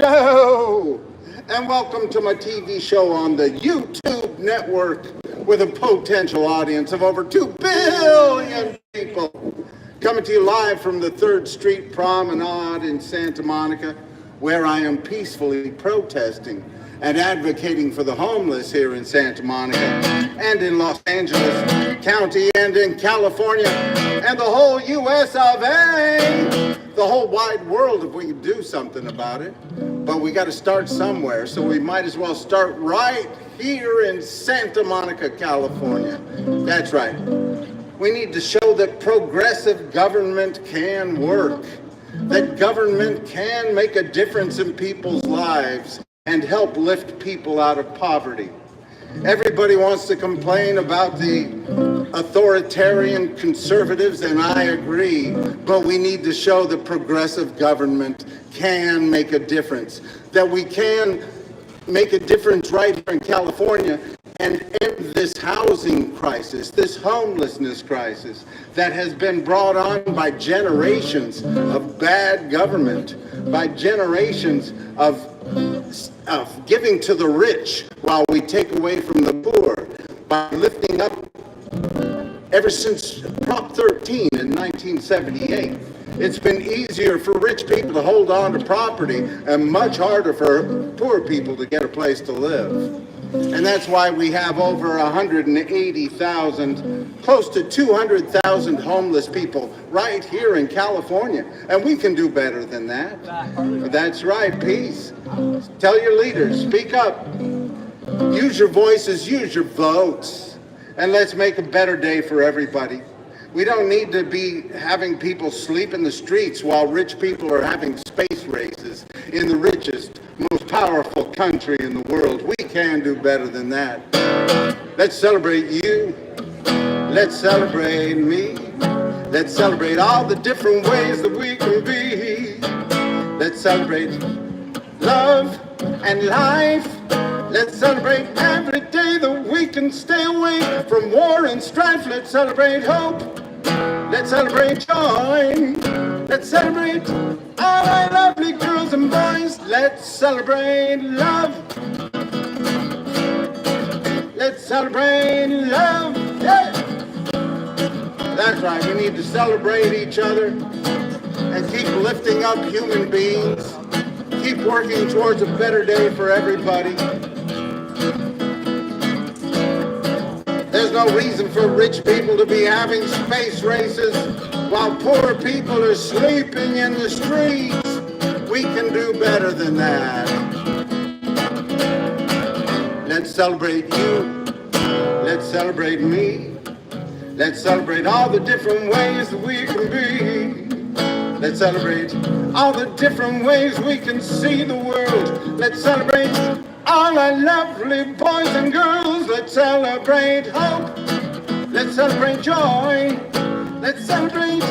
Hello, and welcome to my TV show on the YouTube network with a potential audience of over 2 billion people. Coming to you live from the 3rd Street Promenade in Santa Monica, where I am peacefully protesting and advocating for the homeless here in Santa Monica and in Los Angeles County and in California and the whole US of A, the whole wide world if we could do something about it. But we got to start somewhere, so we might as well start right here in Santa Monica, California. That's right. We need to show that progressive government can work, that government can make a difference in people's lives and help lift people out of poverty. Everybody wants to complain about the authoritarian conservatives, and I agree, but we need to show that progressive government can make a difference, that we can make a difference right here in California and end this housing crisis, this homelessness crisis that has been brought on by generations of bad government, by generations of giving to the rich while we take away from the poor, by lifting up ever since Prop 13 in 1978. It's been easier for rich people to hold on to property and much harder for poor people to get a place to live. And that's why we have over 180,000, close to 200,000 homeless people right here in California. And we can do better than that. That's right, peace. Tell your leaders, speak up. Use your voices, use your votes. And let's make a better day for everybody. We don't need to be having people sleep in the streets while rich people are having space races in the richest, most powerful country in the world. We can do better than that. Let's celebrate you. Let's celebrate me. Let's celebrate all the different ways that we can be. Let's celebrate love and life. Let's celebrate every day that we can stay away from war and strife. Let's celebrate hope. Let's celebrate joy. Let's celebrate all our lovely girls and boys. Let's celebrate love. Let's celebrate love. Yeah. That's right, we need to celebrate each other and keep lifting up human beings. Keep working towards a better day for everybody. There's no reason for rich people to be having space races while poor people are sleeping in the streets. We can do better than that. Let's celebrate you. Let's celebrate me. Let's celebrate all the different ways that we can be. Let's celebrate all the different ways we can see the world. Let's celebrate all our lovely boys and girls. Let's celebrate hope. Let's celebrate joy. Let's celebrate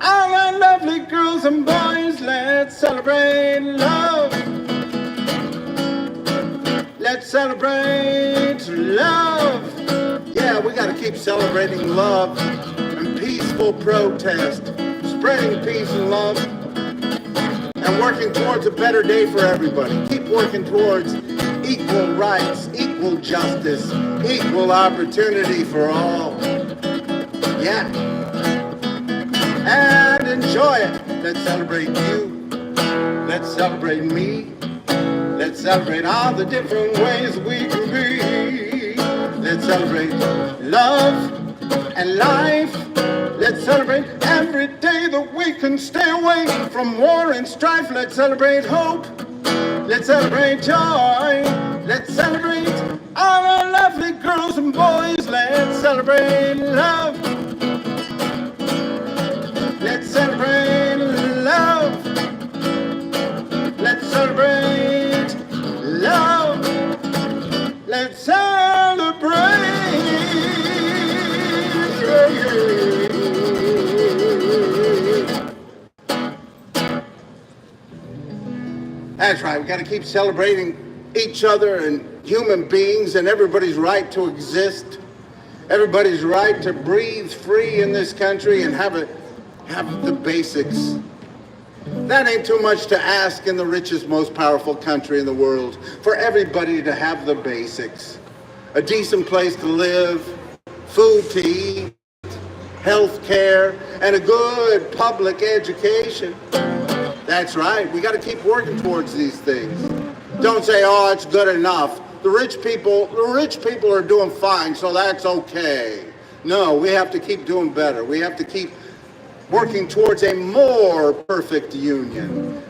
all our lovely girls and boys. Let's celebrate love. Let's celebrate love. Yeah, we got to keep celebrating love and peaceful protest, spreading peace and love, and working towards a better day for everybody. Keep working towards equal rights, equal justice, equal opportunity for all. Yeah. And enjoy it. Let's celebrate you. Let's celebrate me. Let's celebrate all the different ways we can be. Let's celebrate love and life. Let's celebrate every day that we can stay away from war and strife. Let's celebrate hope. Let's celebrate joy. Let's celebrate all our lovely girls and boys. Let's celebrate love. Let's celebrate love. Let's celebrate love. Let's celebrate. That's right, we got to keep celebrating each other and human beings and everybody's right to exist, everybody's right to breathe free in this country and have the basics. That ain't too much to ask in the richest, most powerful country in the world, for everybody to have the basics. A decent place to live, food to eat, health care, and a good public education. That's right, we got to keep working towards these things. Don't say, oh, it's good enough. The rich people are doing fine, so that's okay. No, we have to keep doing better. We have to keep working towards a more perfect union.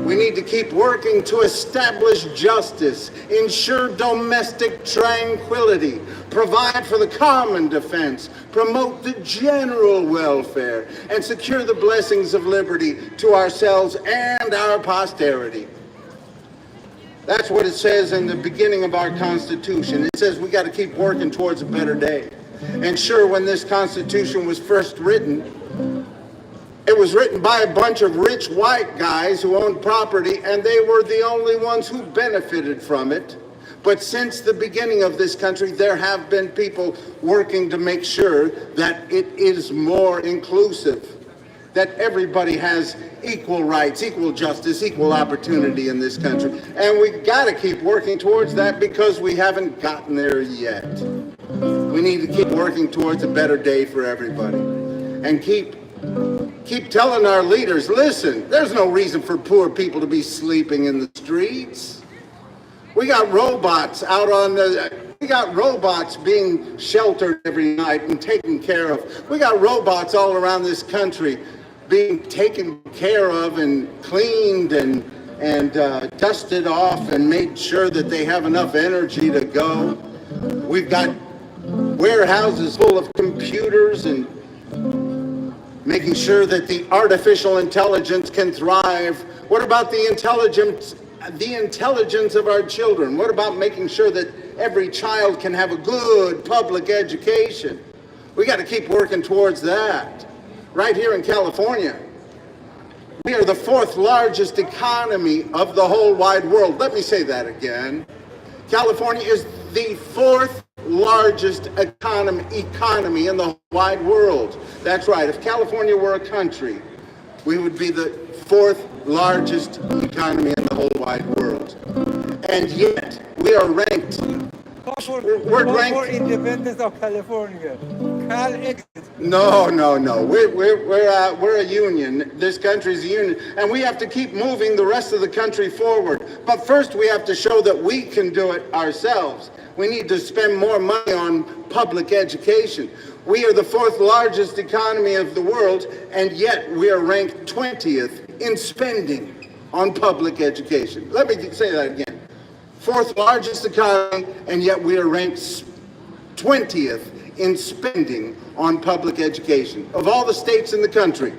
We need to keep working to establish justice, ensure domestic tranquility, provide for the common defense, promote the general welfare, and secure the blessings of liberty to ourselves and our posterity. That's what it says in the beginning of our Constitution. It says we got to keep working towards a better day. And sure, when this Constitution was first written, it was written by a bunch of rich white guys who owned property, and they were the only ones who benefited from it. But since the beginning of this country, there have been people working to make sure that it is more inclusive, that everybody has equal rights, equal justice, equal opportunity in this country. And we got to keep working towards that because we haven't gotten there yet. We need to keep working towards a better day for everybody. And keep telling our leaders, listen, there's no reason for poor people to be sleeping in the streets. We got robots we got robots being sheltered every night and taken care of. We got robots all around this country being taken care of and cleaned and dusted off and made sure that they have enough energy to go. We've got warehouses full of computers and making sure that the artificial intelligence can thrive. What about the intelligence of our children? What about making sure that every child can have a good public education? We got to keep working towards that. Right here in California, we are the fourth largest economy of the whole wide world. Let me say that again. California is the fourth largest economy in the wide world. That's right. If California were a country, we would be the fourth largest economy in the whole wide world. And yet, we are ranked. We're ranked for independence of California. No. We're a union. This country's a union, and we have to keep moving the rest of the country forward. But first, we have to show that we can do it ourselves. We need to spend more money on public education. We are the fourth largest economy of the world, and yet we are ranked 20th in spending on public education. Let me say that again. Fourth largest economy, and yet we are ranked 20th in spending on public education. Of all the states in the country,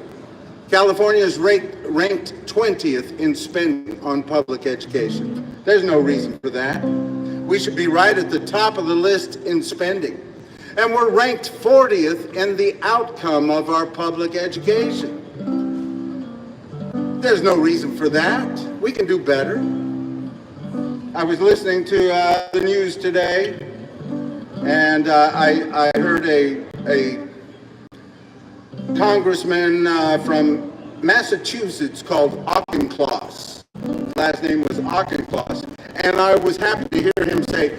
California is ranked 20th in spending on public education. There's no reason for that. We should be right at the top of the list in spending. And we're ranked 40th in the outcome of our public education. There's no reason for that. We can do better. I was listening to the news today, and I heard a congressman from Massachusetts called Auchincloss. His last name was Auchincloss. And I was happy to hear him say,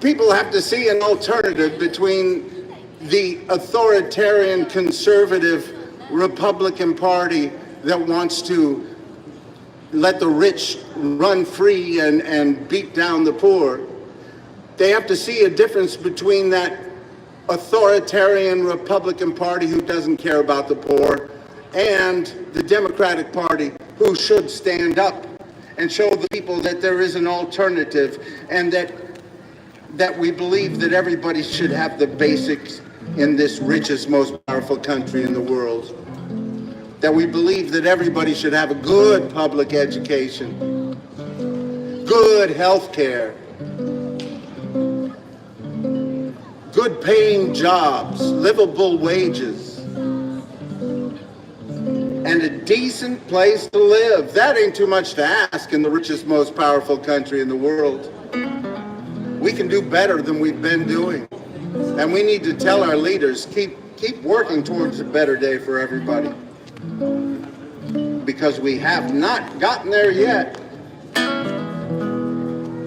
people have to see an alternative between the authoritarian conservative Republican Party that wants to let the rich run free and beat down the poor. They have to see a difference between that authoritarian Republican Party who doesn't care about the poor and the Democratic Party who should stand up and show the people that there is an alternative and that we believe that everybody should have the basics in this richest, most powerful country in the world. That we believe that everybody should have a good public education, good health care, good paying jobs, livable wages, and a decent place to live. That ain't too much to ask in the richest, most powerful country in the world. We can do better than we've been doing. And we need to tell our leaders, keep working towards a better day for everybody. Because because we have not gotten there yet.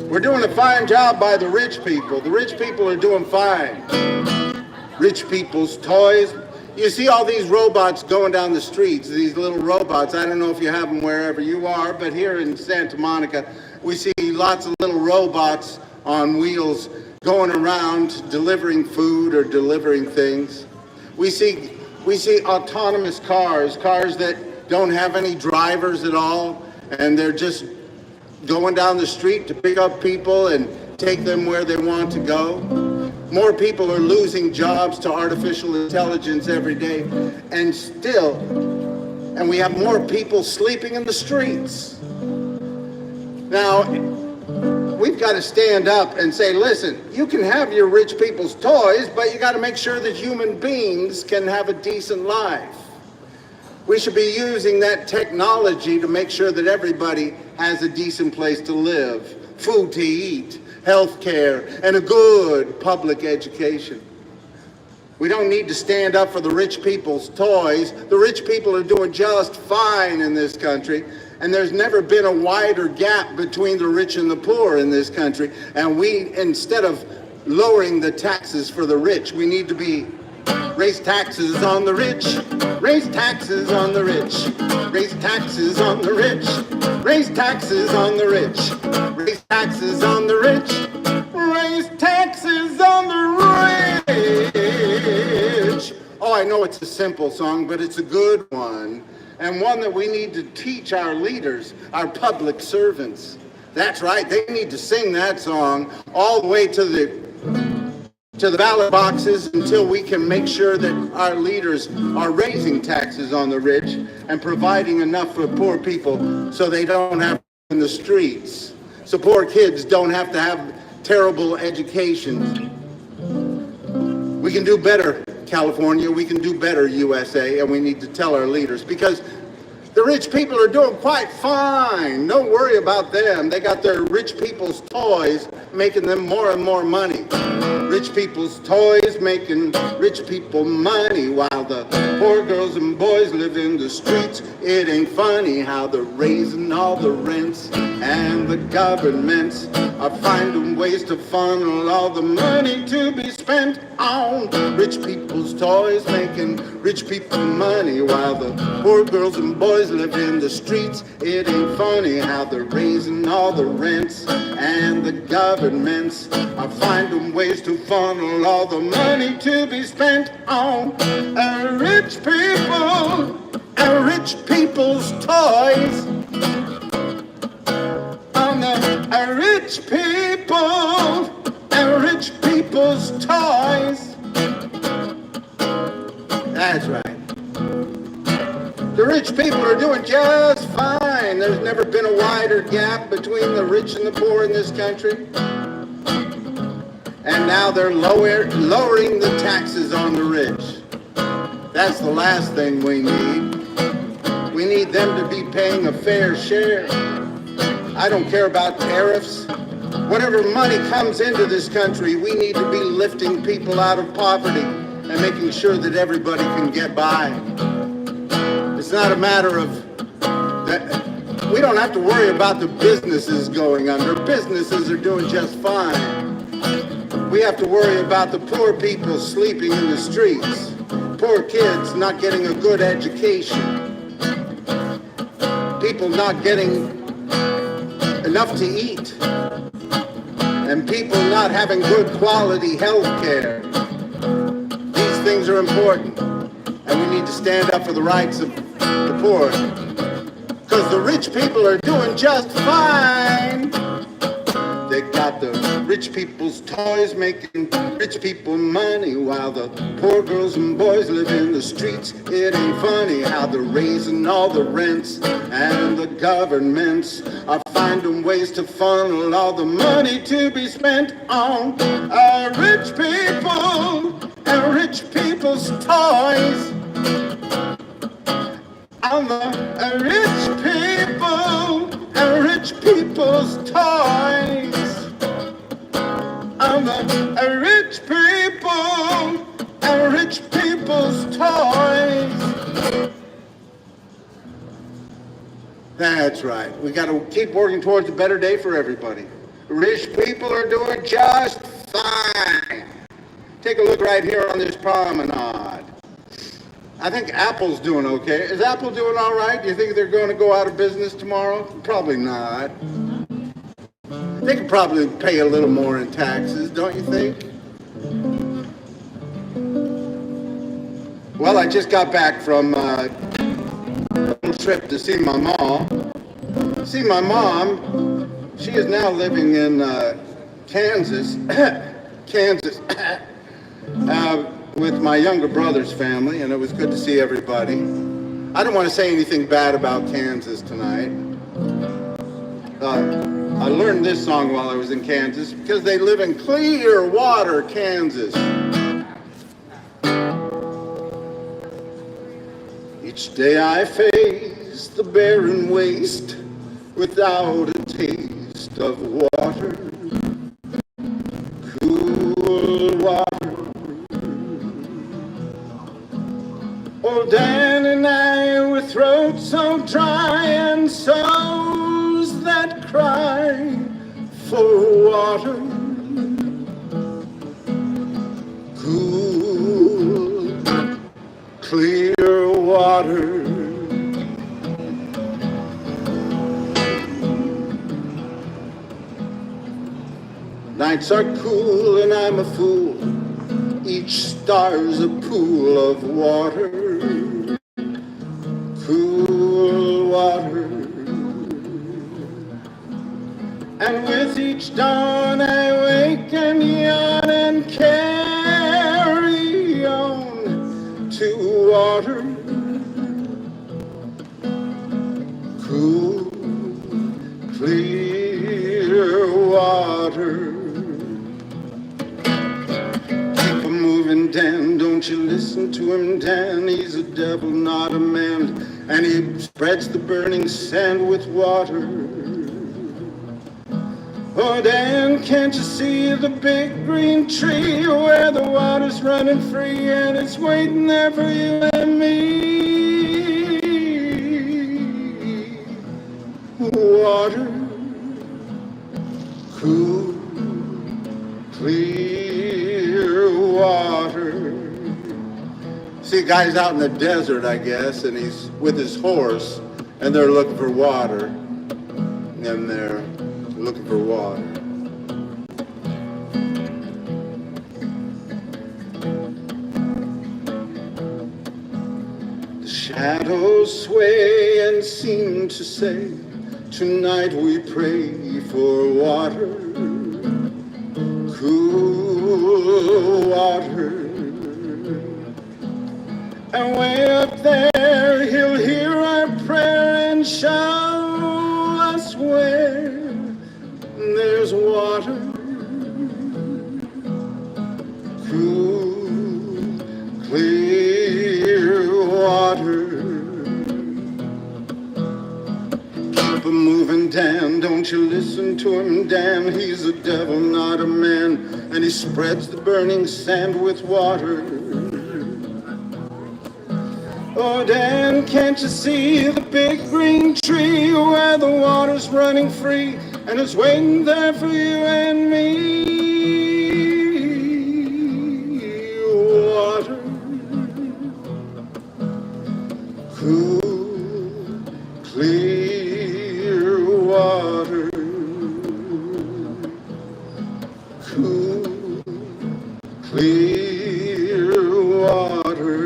We're doing a fine job by the rich people. The rich people are doing fine. Rich people's toys. You see all these robots going down the streets, these little robots. I don't know if you have them wherever you are, but here in Santa Monica, we see lots of little robots on wheels going around delivering food or delivering things. We see autonomous cars that don't have any drivers at all, and they're just going down the street to pick up people and take them where they want to go. More people are losing jobs to artificial intelligence every day, and we have more people sleeping in the streets. Now, we've got to stand up and say, listen, you can have your rich people's toys, but you got to make sure that human beings can have a decent life. We should be using that technology to make sure that everybody has a decent place to live, food to eat, health care, and a good public education. We don't need to stand up for the rich people's toys. The rich people are doing just fine in this country, and there's never been a wider gap between the rich and the poor in this country. And we, instead of lowering the taxes for the rich, we need to raise taxes on the rich, raise taxes on the rich, raise taxes on the rich, raise taxes on the rich, raise taxes on the rich, raise taxes on the rich. Oh, I know it's a simple song, but it's a good one, and one that we need to teach our leaders, our public servants. That's right, they need to sing that song all the way to the ballot boxes until we can make sure that our leaders are raising taxes on the rich and providing enough for poor people so they don't have to be in the streets, so poor kids don't have to have terrible educations. We can do better, California. We can do better, USA, and we need to tell our leaders, because the rich people are doing quite fine. Don't worry about them. They got their rich people's toys making them more and more money. Rich people's toys making rich people money while the poor girls and boys live in the streets. It ain't funny how they're raising all the rents, and the governments are finding ways to funnel all the money to be spent on rich people's toys making rich people money while the poor girls and boys live in the streets. It ain't funny how they're raising all the rents, and the governments are finding ways to funnel all the money to be spent on rich people and rich people's toys. On the rich people and rich people's toys. That's right. The rich people are doing just fine. There's never been a wider gap between the rich and the poor in this country. And now they're lowering the taxes on the rich. That's the last thing we need. We need them to be paying a fair share. I don't care about tariffs. Whatever money comes into this country, we need to be lifting people out of poverty and making sure that everybody can get by. It's not a matter of that. We don't have to worry about the businesses going under. Businesses are doing just fine. We have to worry about the poor people sleeping in the streets, poor kids not getting a good education, people not getting enough to eat, and people not having good quality health care. These things are important, and we need to stand up for the rights of the poor, because the rich people are doing just fine. They got the rich people's toys making rich people money while the poor girls and boys live in the streets. It ain't funny how they're raising all the rents, and the governments are finding ways to funnel all the money to be spent on rich people and rich people's toys. On the rich people and rich people's toys. On the rich people and rich people's toys. That's right. We got to keep working towards a better day for everybody. Rich people are doing just fine. Take a look right here on this promenade. I think Apple's doing okay. Is Apple doing all right? Do you think they're going to go out of business tomorrow? Probably not. They could probably pay a little more in taxes, don't you think? Well, I just got back from a little trip to see my mom. See my mom, she is now living in Kansas, Kansas, with my younger brother's family, and it was good to see everybody. I don't want to say anything bad about Kansas tonight. I learned this song while I was in Kansas because they live in Clearwater, Kansas. Each day I face the barren waste without a taste of water, cool water. Old Dan and I, with throats so dry and souls that cry for water, cool, clear water. Nights are cool and I'm a fool. Each star's a pool of water, cool water. And with each dawn I wake and yawn and carry on to water, cool, clear water. Dan, don't you listen to him, Dan, he's a devil, not a man, and he spreads the burning sand with water. Oh, Dan, can't you see the big green tree where the water's running free and it's waiting there for you and me? Water, cool, clear water. See, a guy's out in the desert, I guess, and he's with his horse, and they're looking for water. And they're looking for water. The shadows sway and seem to say, tonight we pray for water, cool water. And way up there he'll hear our prayer and show us where there's water, cool, clear water. Keep 'em moving, Dan, don't you listen to him, Dan, he's a devil, not a man, and he spreads the burning sand with water. Oh, Dan, can't you see the big green tree where the water's running free and it's waiting there for you and me? Water, cool, clear water, cool, clear water.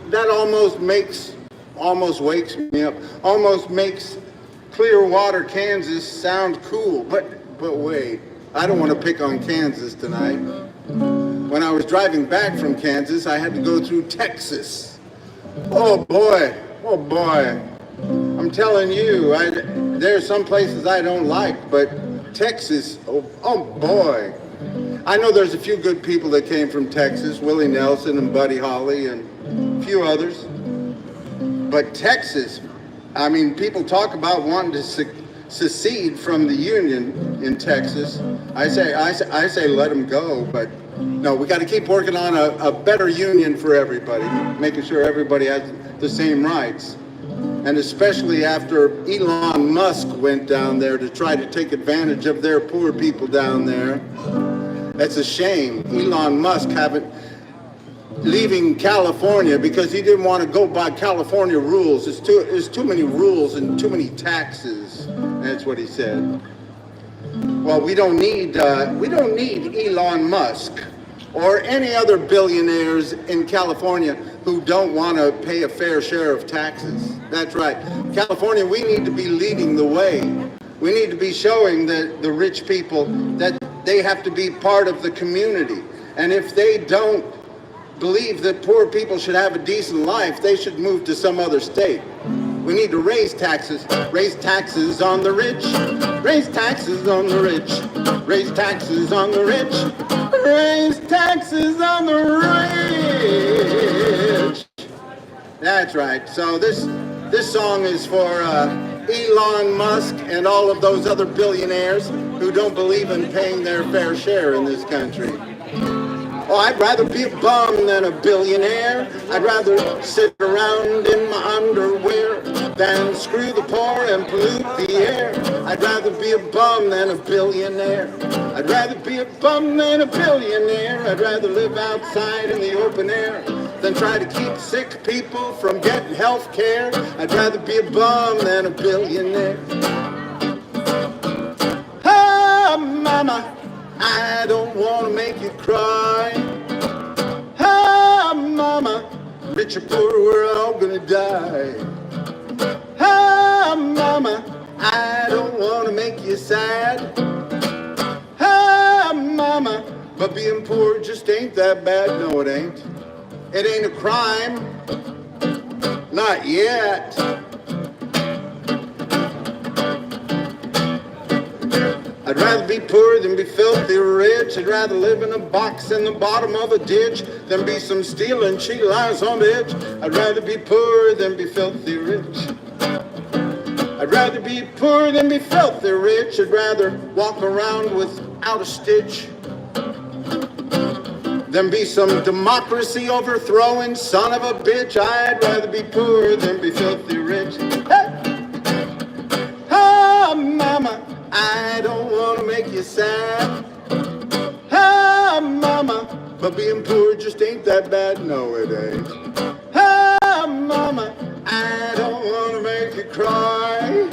That almost wakes me up. Almost makes Clearwater, Kansas sound cool. But wait, I don't want to pick on Kansas tonight. When I was driving back from Kansas, I had to go through Texas. Oh boy. I'm telling you, there's some places I don't like, but Texas, oh boy. I know there's a few good people that came from Texas, Willie Nelson and Buddy Holly and a few others. But Texas, I mean, people talk about wanting to secede from the Union in Texas. I say let them go, but No, we got to keep working on a better union for everybody, making sure everybody has the same rights. And especially after Elon Musk went down there to try to take advantage of their poor people down there. That's a shame. Elon Musk leaving California because he didn't want to go by California rules. There's too many rules and too many taxes. That's what he said. Well, we don't need Elon Musk or any other billionaires in California who don't want to pay a fair share of taxes. That's right. California, we need to be leading the way. We need to be showing the rich people that they have to be part of the community. And if they don't believe that poor people should have a decent life, they should move to some other state. We need to raise taxes on the rich, raise taxes on the rich, raise taxes on the rich, raise taxes on the rich. That's right. So this song is for Elon Musk and all of those other billionaires who don't believe in paying their fair share in this country. Oh, I'd rather be a bum than a billionaire. I'd rather sit around in my underwear than screw the poor and pollute the air. I'd rather be a bum than a billionaire. I'd rather be a bum than a billionaire. I'd rather live outside in the open air than try to keep sick people from getting health care. I'd rather be a bum than a billionaire. Ah, mama, I don't want to make you cry. Ah, mama, rich or poor, we're all gonna die. Ah, mama, I don't want to make you sad. Ah, mama, but being poor just ain't that bad. No, it ain't. It ain't a crime. Not yet. I'd rather be poor than be filthy rich. I'd rather live in a box in the bottom of a ditch than be some stealing she lies on the edge. I'd rather be poor than be filthy rich. I'd rather be poor than be filthy rich. I'd rather walk around without a stitch than be some democracy overthrowing son of a bitch. I'd rather be poor than be filthy rich. Hey! Oh, mama, I don't want to make you sad. Ah, mama, but being poor just ain't that bad. No, it ain't. Ah, mama, I don't want to make you cry.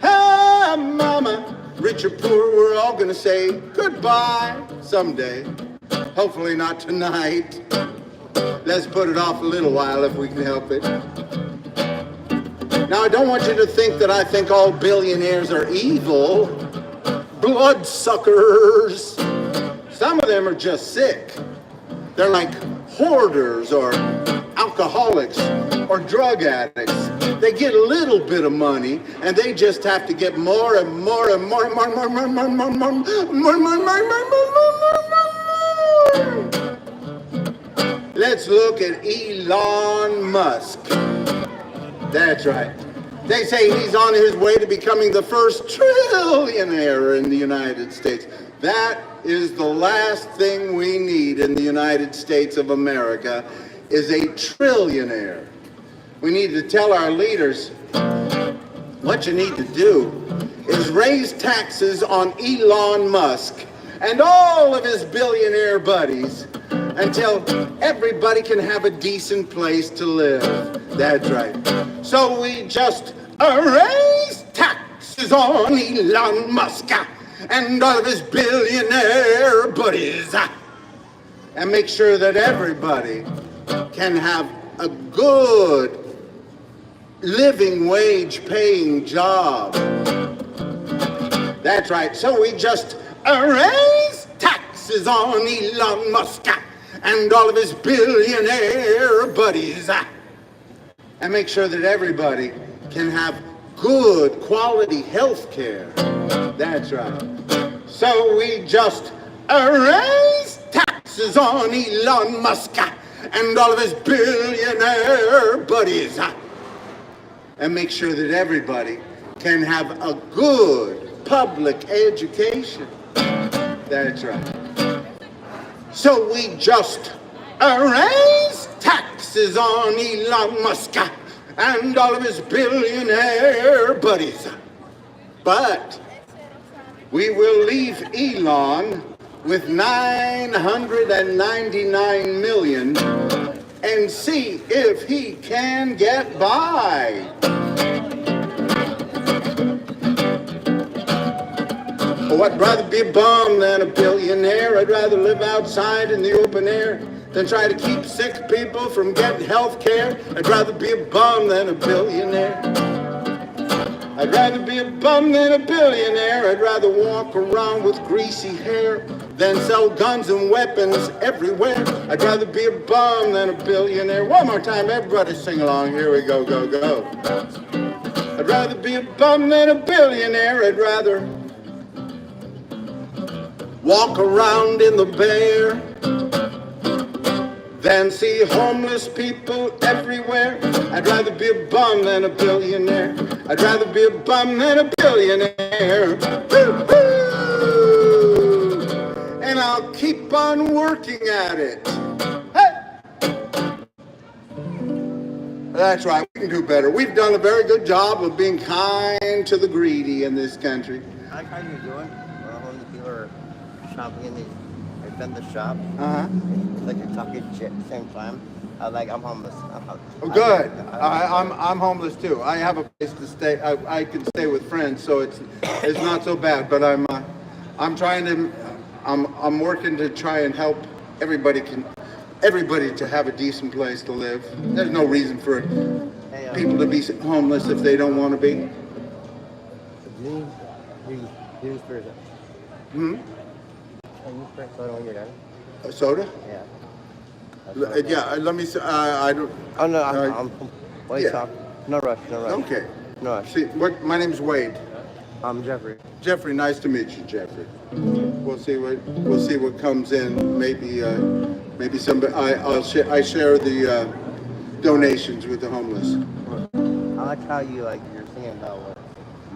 Ah, mama, rich or poor, we're all gonna say goodbye someday. Hopefully not tonight. Let's put it off a little while if we can help it. Now, I don't want you to think that I think all billionaires are evil. Bloodsuckers. Some of them are just sick. They're like hoarders or alcoholics or drug addicts. They get a little bit of money and they just have to get more and more and more and more and more and more and more and more and more and more and more and more. Let's look at Elon Musk. That's right. They say he's on his way to becoming the first trillionaire in the United States. That is the last thing we need in the United States of America, is a trillionaire. We need to tell our leaders what you need to do is raise taxes on Elon Musk and all of his billionaire buddies until everybody can have a decent place to live. That's right. So we just raise taxes on Elon Musk and all of his billionaire buddies and make sure that everybody can have a good living wage paying job. That's right. So we just raise taxes on Elon Musk and all of his billionaire buddies and make sure that everybody can have good quality health care. That's right. So we just raise taxes on Elon Musk and all of his billionaire buddies and make sure that everybody can have a good public education. That's right. So we just raise taxes on Elon Musk and all of his billionaire buddies. But we will leave Elon with 999 million and see if he can get by. Oh, I'd rather be a bum than a billionaire. I'd rather live outside in the open air than try to keep sick people from getting health care. I'd rather be a bum than a billionaire. I'd rather be a bum than a billionaire. I'd rather walk around with greasy hair than sell guns and weapons everywhere. I'd rather be a bum than a billionaire. One more time, everybody sing along. Here we go, go, go. I'd rather be a bum than a billionaire. I'd rather walk around in the Bear than see homeless people everywhere. I'd rather be a bum than a billionaire. I'd rather be a bum than a billionaire. Woo-hoo! And I'll keep on working at it. Hey! That's right, we can do better. We've done a very good job of being kind to the greedy in this country. I like how you're doing. Homeless people are shopping in these, they've done the shop. It's like you're talking shit at the same time. I'm homeless. Oh, good. I'm homeless too. I have a place to stay. I can stay with friends, so it's not so bad. But I'm working to try and help everybody to have a decent place to live. There's no reason for people to be homeless if they don't want to be. Use for it. Hmm. Can you press soda when you're done? A soda? Yeah. Yeah. Let me. I don't. Oh no. Wait, yeah. talk. No rush. No rush. Okay. No rush. See, my name's Wade. I'm Jeffrey. Jeffrey, nice to meet you, Jeffrey. We'll see what comes in. Maybe somebody. I share the donations with the homeless. I like how you're singing about what.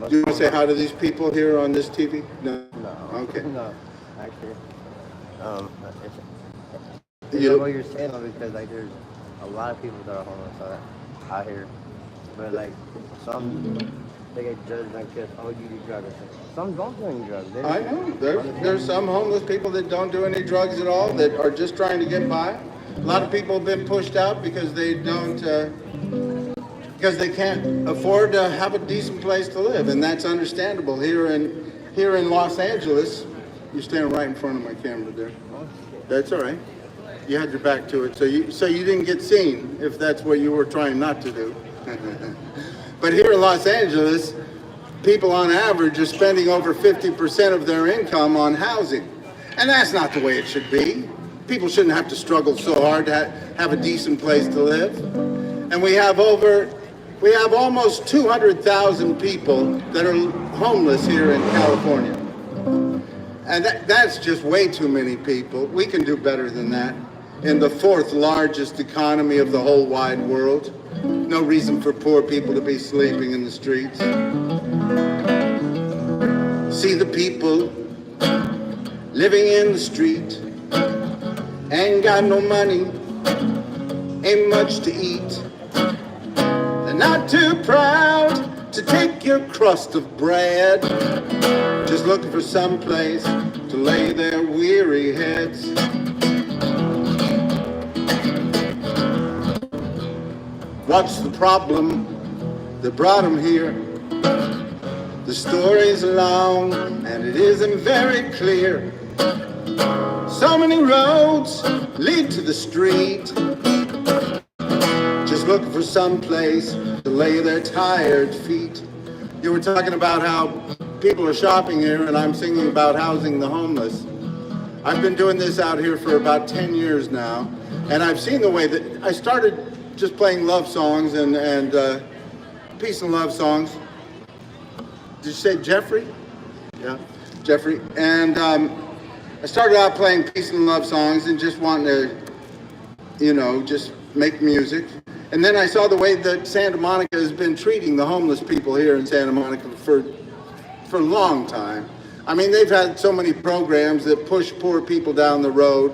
Do you want to say hi to these people here on this TV? No. No. Okay. No. Actually, You- you know what you're saying though, because there's a lot of people that are homeless out here, but some they get judged like this. Oh, you do drugs. Some don't do any drugs. I know. There's some homeless people that don't do any drugs at all, that are just trying to get by. A lot of people have been pushed out because they don't, because they can't afford to have a decent place to live, and that's understandable. Here in Los Angeles, you're standing right in front of my camera there. That's all right. You had your back to it, so you didn't get seen, if that's what you were trying not to do. But here in Los Angeles, people on average are spending over 50% of their income on housing. And that's not the way it should be. People shouldn't have to struggle so hard to have a decent place to live. And we have almost 200,000 people that are homeless here in California. And that's just way too many people. We can do better than that. In the fourth largest economy of the whole wide world, no reason for poor people to be sleeping in the streets. See the people living in the street, ain't got no money, ain't much to eat. They're not too proud to take your crust of bread, just looking for some place to lay their weary heads. What's the problem that brought them here? The story's long and it isn't very clear. So many roads lead to the street, just looking for some place to lay their tired feet. You were talking about how people are shopping here, and I'm singing about housing the homeless. I've been doing this out here for about 10 years now, and I've seen the way that I started just playing love songs and peace and love songs. Did you say Jeffrey? Yeah, Jeffrey. And I started out playing peace and love songs and just wanting to, just make music. And then I saw the way that Santa Monica has been treating the homeless people here in Santa Monica for a long time. I mean, they've had so many programs that push poor people down the road.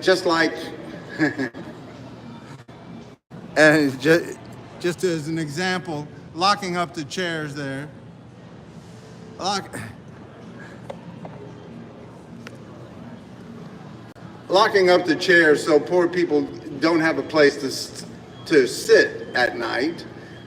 Just like, and just as an example, locking up the chairs there. Locking up the chairs so poor people don't have a place to sit at night.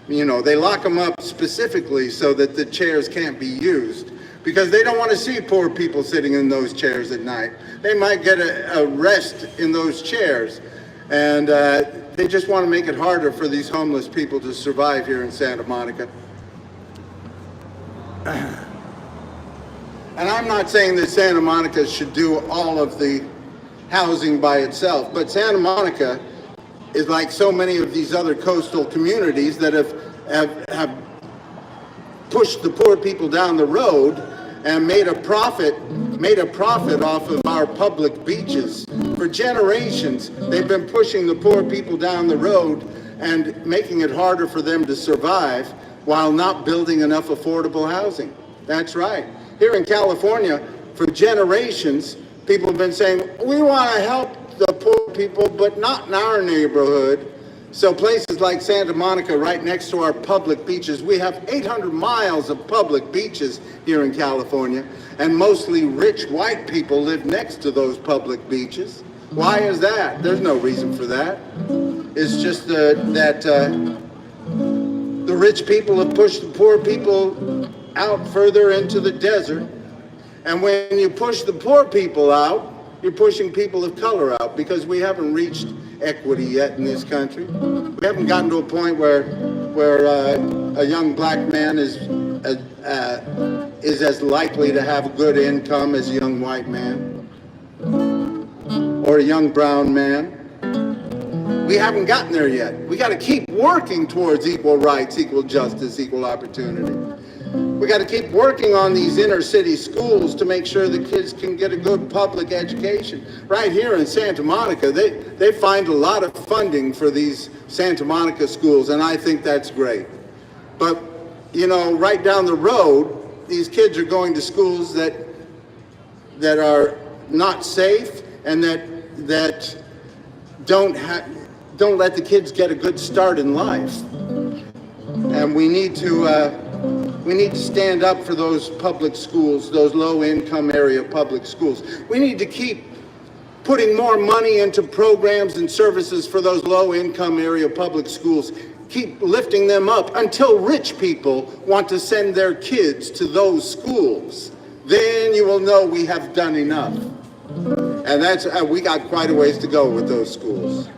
You know, they lock them up specifically so that the chairs can't be used because they don't want to see poor people sitting in those chairs at night. They might get a rest in those chairs, and they just want to make it harder for these homeless people to survive here in Santa Monica. And I'm not saying that Santa Monica should do all of the housing by itself, but Santa Monica is like so many of these other coastal communities that have pushed the poor people down the road and made a profit off of our public beaches. For generations, they've been pushing the poor people down the road and making it harder for them to survive while not building enough affordable housing. That's right. Here in California, for generations, people have been saying, we want to help the poor people, but not in our neighborhood. So places like Santa Monica, right next to our public beaches, we have 800 miles of public beaches here in California, and mostly rich white people live next to those public beaches. Why is that? There's no reason for that. It's just that the rich people have pushed the poor people out further into the desert. And when you push the poor people out, you're pushing people of color out because we haven't reached equity yet in this country. We haven't gotten to a point where a young black man is as likely to have a good income as a young white man or a young brown man. We haven't gotten there yet. We got to keep working towards equal rights, equal justice, equal opportunity. We got to keep working on these inner city schools to make sure the kids can get a good public education. Right here in Santa Monica, they find a lot of funding for these Santa Monica schools, and I think that's great. But, you know, right down the road, these kids are going to schools that are not safe and that don't let the kids get a good start in life. And we need to stand up for those public schools, those low-income area public schools. We need to keep putting more money into programs and services for those low-income area public schools. Keep lifting them up until rich people want to send their kids to those schools. Then you will know we have done enough. And that's we got quite a ways to go with those schools.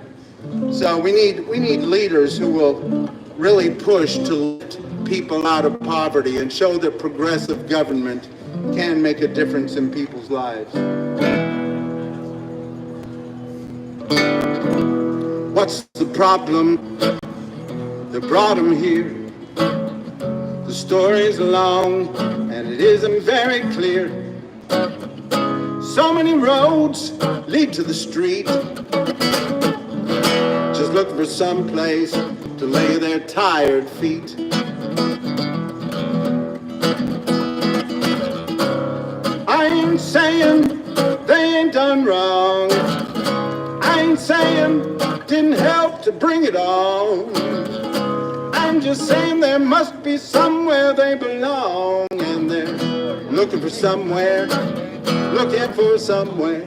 So we need leaders who will really push to lift people out of poverty and show that progressive government can make a difference in people's lives. What's the problem that brought him here? The story's long and it isn't very clear. So many roads lead to the street, just looking for some place to lay their tired feet. I ain't saying they ain't done wrong. I ain't saying didn't help to bring it on. I'm just saying there must be somewhere they belong, and they're looking for somewhere, looking for somewhere,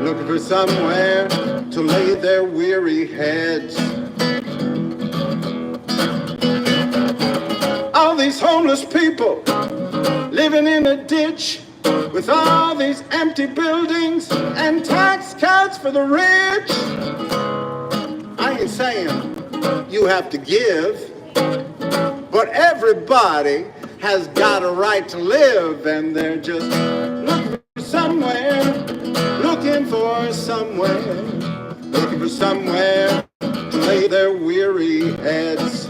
looking for somewhere to lay their weary heads. All these homeless people living in a ditch with all these empty buildings and tax cuts for the rich. I ain't saying you have to give, but everybody has got a right to live, and they're just looking for somewhere, looking for somewhere, looking for somewhere to lay their weary heads.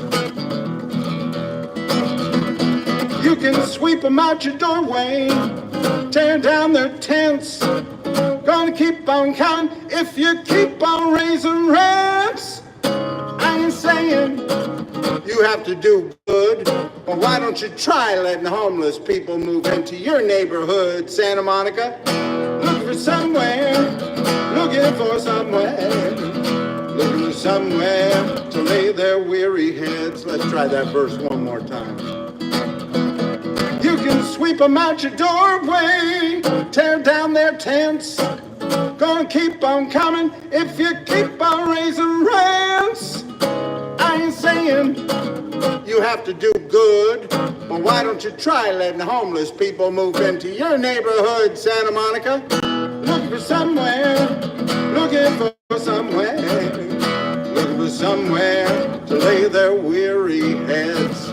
You can sweep them out your doorway, tear down their tents. Gonna keep on counting if you keep on raising rents. I ain't saying you have to do good, but why don't you try letting homeless people move into your neighborhood, Santa Monica? Look for somewhere Let's try that verse one more time. You can sweep them out your doorway, tear down their tents. Gonna keep on coming if you keep on raising rents. I ain't saying you have to do good, but why don't you try letting homeless people move into your neighborhood, Santa Monica? Looking for somewhere, looking for somewhere, looking for somewhere to lay their weary heads.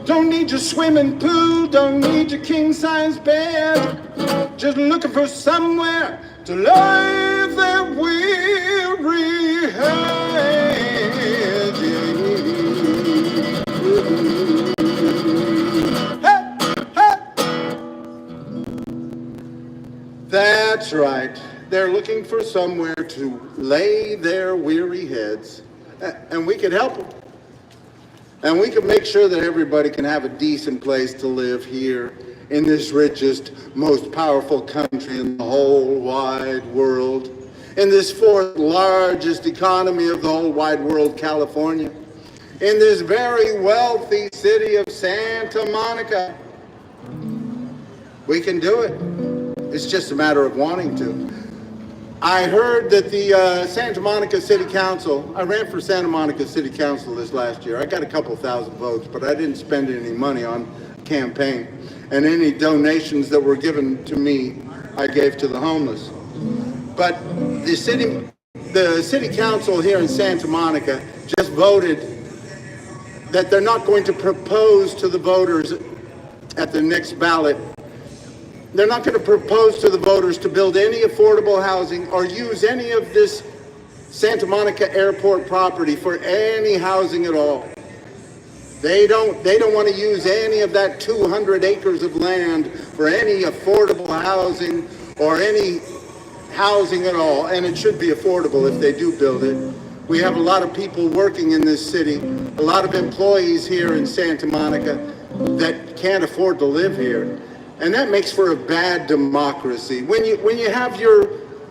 Don't need your swimming pool, don't need your king-size bed. Just looking for somewhere to lay their weary heads. Hey, hey. That's right. They're looking for somewhere to lay their weary heads, and we could help them. And we can make sure that everybody can have a decent place to live here in this richest, most powerful country in the whole wide world, in this fourth largest economy of the whole wide world, California, in this very wealthy city of Santa Monica. We can do it. It's just a matter of wanting to. I heard that the Santa Monica City Council, I ran for Santa Monica City Council this last year. I got a couple thousand votes, but I didn't spend any money on campaign. And any donations that were given to me, I gave to the homeless. But the city council here in Santa Monica just voted that they're not going to propose to the voters at the next ballot. They're not going to propose to the voters to build any affordable housing or use any of this Santa Monica airport property for any housing at all. They don't want to use any of that 200 acres of land for any affordable housing or any housing at all. And it should be affordable if they do build it. We have a lot of people working in this city, a lot of employees here in Santa Monica that can't afford to live here. And that makes for a bad democracy. When you have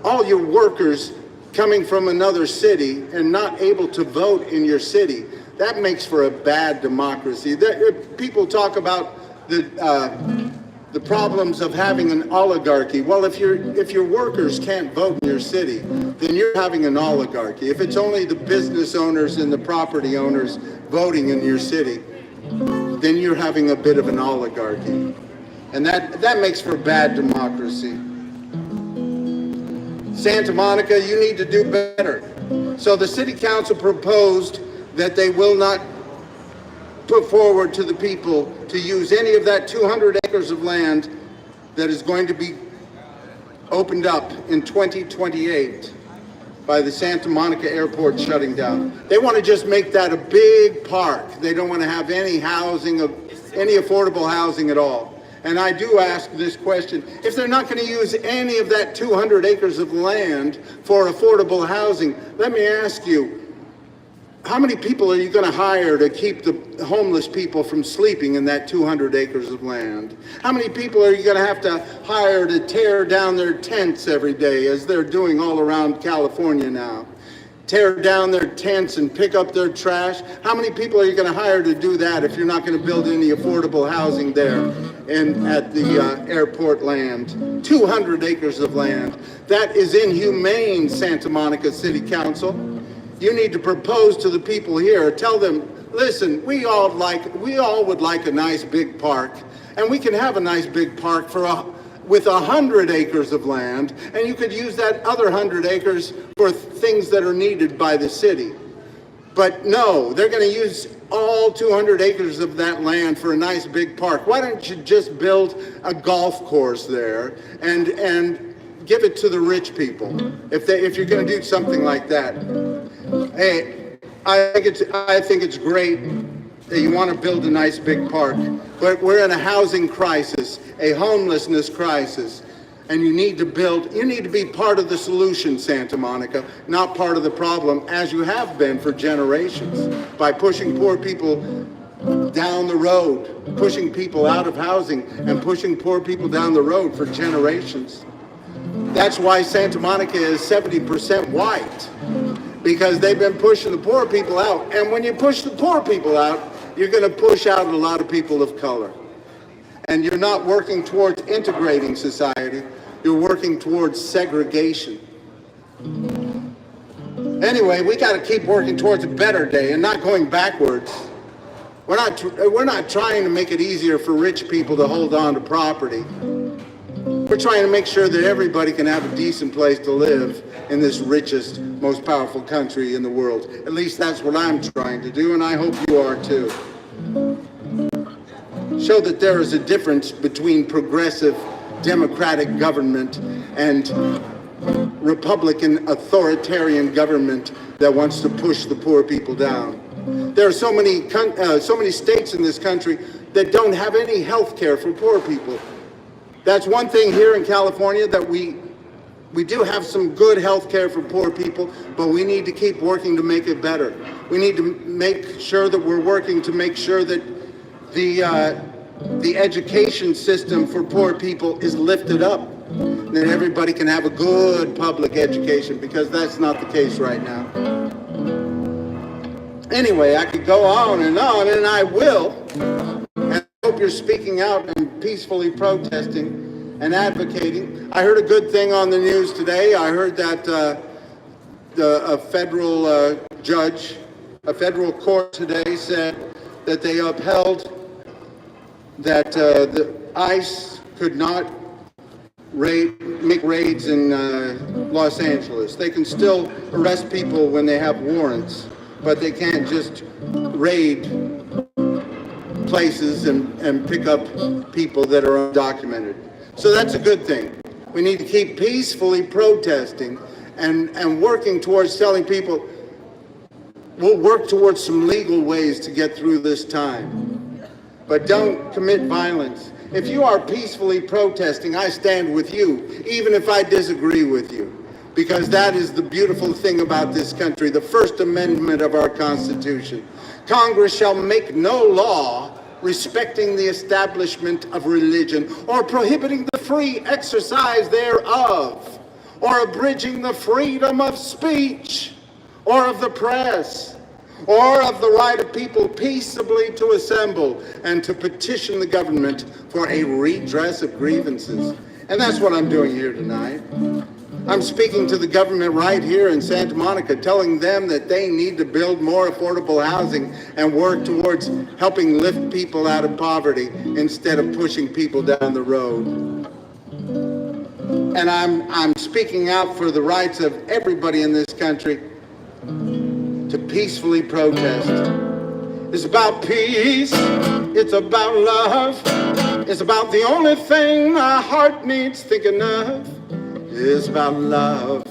all your workers coming from another city and not able to vote in your city, that makes for a bad democracy. People talk about the problems of having an oligarchy. Well, if your workers can't vote in your city, then you're having an oligarchy. If it's only the business owners and the property owners voting in your city, then you're having a bit of an oligarchy. And that makes for bad democracy. Santa Monica, you need to do better. So the city council proposed that they will not put forward to the people to use any of that 200 acres of land that is going to be opened up in 2028 by the Santa Monica airport shutting down. They want to just make that a big park. They don't want to have any housing, any affordable housing at all. And I do ask this question, if they're not going to use any of that 200 acres of land for affordable housing, let me ask you, how many people are you going to hire to keep the homeless people from sleeping in that 200 acres of land? How many people are you going to have to hire to tear down their tents every day, as they're doing all around California now? Tear down their tents and pick up their trash? How many people are you going to hire to do that if you're not going to build any affordable housing there at the airport land? 200 acres of land. That is inhumane, Santa Monica City Council. You need to propose to the people here, tell them, listen, we all would like a nice big park, and we can have a nice big park with 100 acres of land, and you could use that other 100 acres for things that are needed by the city. But no, they're going to use all 200 acres of that land for a nice big park. Why don't you just build a golf course there and give it to the rich people if you're going to do something like that? Hey, I think it's great that you want to build a nice big park, but we're in a housing crisis, a homelessness crisis, and you need to be part of the solution, Santa Monica, not part of the problem, as you have been for generations, by pushing poor people down the road, pushing people out of housing and pushing poor people down the road for generations. That's why Santa Monica is 70% white. because they've been pushing the poor people out. And when you push the poor people out, you're going to push out a lot of people of color. And you're not working towards integrating society, you're working towards segregation. Anyway, we got to keep working towards a better day and not going backwards. We're not trying to make it easier for rich people to hold on to property. We're trying to make sure that everybody can have a decent place to live in this richest, most powerful country in the world. At least that's what I'm trying to do, and I hope you are too. Show that there is a difference between progressive democratic government and Republican authoritarian government that wants to push the poor people down. There are so many states in this country that don't have any health care for poor people. That's one thing here in California, that we do have some good health care for poor people, but we need to keep working to make it better. We need to make sure that we're working to make sure that the education system for poor people is lifted up, that everybody can have a good public education, because that's not the case right now. Anyway, I could go on, and I will. And I hope you're speaking out and peacefully protesting and advocating. I heard a good thing on the news today. I heard that a federal judge, a federal court today said that they upheld that the ICE could not make raids in Los Angeles. They can still arrest people when they have warrants, but they can't just raid places and pick up people that are undocumented. So that's a good thing. We need to keep peacefully protesting and working towards telling people we'll work towards some legal ways to get through this time. But don't commit violence. If you are peacefully protesting, I stand with you, even if I disagree with you. Because that is the beautiful thing about this country, the First Amendment of our Constitution. Congress shall make no law respecting the establishment of religion, or prohibiting the free exercise thereof, or abridging the freedom of speech, or of the press, or of the right of people peaceably to assemble and to petition the government for a redress of grievances. And that's what I'm doing here tonight. I'm speaking to the government right here in Santa Monica, telling them that they need to build more affordable housing and work towards helping lift people out of poverty instead of pushing people down the road. And I'm speaking out for the rights of everybody in this country to peacefully protest. It's about peace, it's about love, it's about the only thing my heart needs thinking of. It's about love,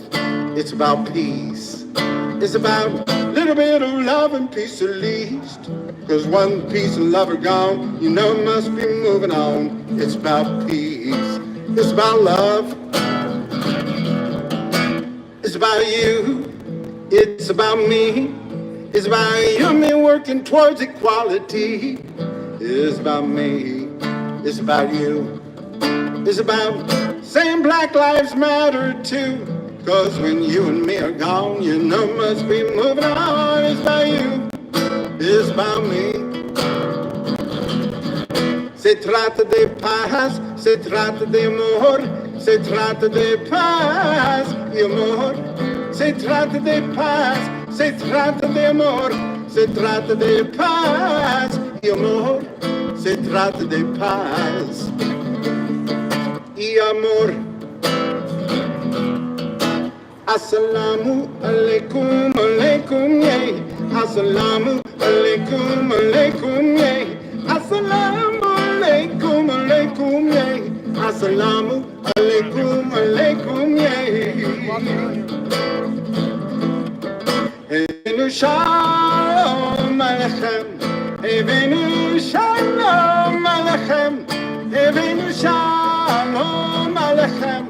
it's about peace, it's about a little bit of love and peace at least. Cause one piece of love are gone, you know must be moving on. It's about peace, it's about love, it's about you, it's about me, it's about you and me working towards equality. It's about me, it's about you, it's about saying Black Lives Matter too. Cause when you and me are gone, you know must be moving on. It's about you, it's about me. Se trata de paz, se trata de amor, se trata de paz y amor. Se trata de paz, se trata de amor, se trata de paz y amor. Se trata de paz y amor. Assalamu alaikum, alaikum, yeah. Assalamu alaikum, alaikum, yeah. Assalamu alaikum, alaikum, yeah. Assalamu alaikum, alaikum, yeah. Evenu shalom alechem, evenu shalom alechem, evenu shalom alechem,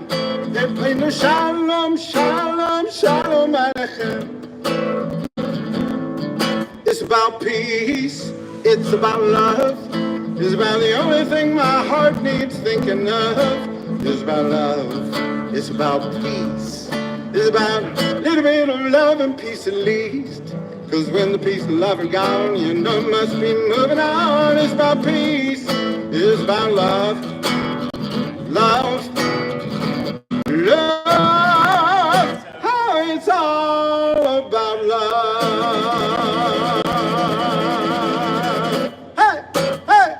evenu shalom, shalom, shalom alechem. It's about peace, it's about love, it's about the only thing my heart needs thinking of. It's about love, it's about peace, it's is about a little bit of love and peace at least. Cause when the peace and love are gone, you know it must be moving on. It's about peace, it's about love, love, love. Oh, it's all about love. Hey, hey.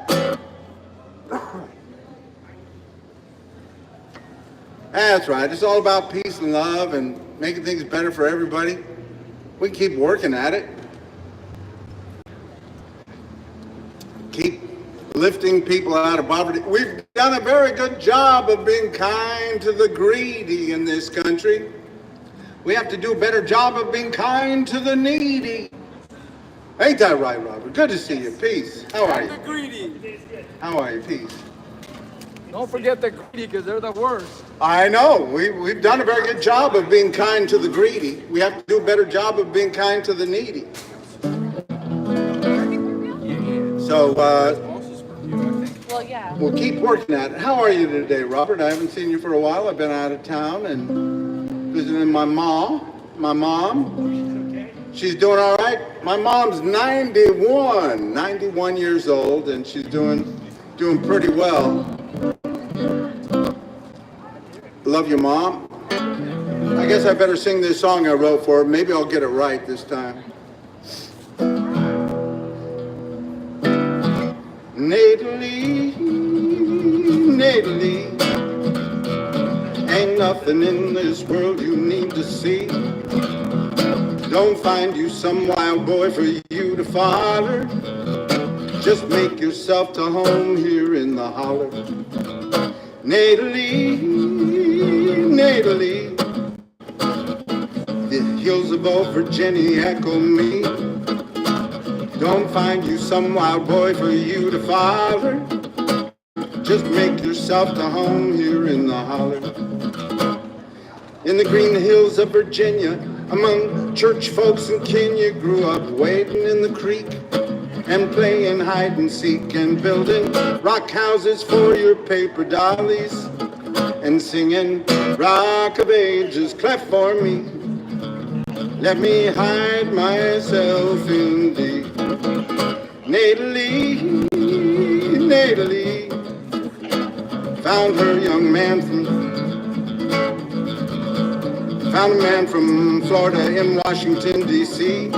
That's right, it's all about peace and love and making things better for everybody. We can keep working at it. Keep lifting people out of poverty. We've done a very good job of being kind to the greedy in this country. We have to do a better job of being kind to the needy. Ain't that right, Robert? Good to see you. Peace. How are you? The greedy. How are you? Peace. Don't forget the greedy because they're the worst. I know. We've done a very good job of being kind to the greedy. We have to do a better job of being kind to the needy. So, Well, yeah. we'll keep working at it. How are you today, Robert? I haven't seen you for a while. I've been out of town and visiting my mom. She's doing all right. My mom's 91 years old, and she's doing pretty well. Love you, Mom. I guess I better sing this song I wrote for her. Maybe I'll get it right this time. Natally, Natally, ain't nothing in this world you need to see. Don't find you some wild boy for you to follow. Just make yourself to home here in the holler. Natally, Natally, the hills of old Virginia echo me. Don't find you some wild boy for you to follow. Just make yourself to home here in the holler. In the green hills of Virginia, among church folks and kin, you grew up wading in the creek and playing hide and seek and building rock houses for your paper dollies and singing Rock of Ages, cleft for me. Let me hide myself in thee. Natally, Natally, found her young man found a man from Florida in Washington, D.C.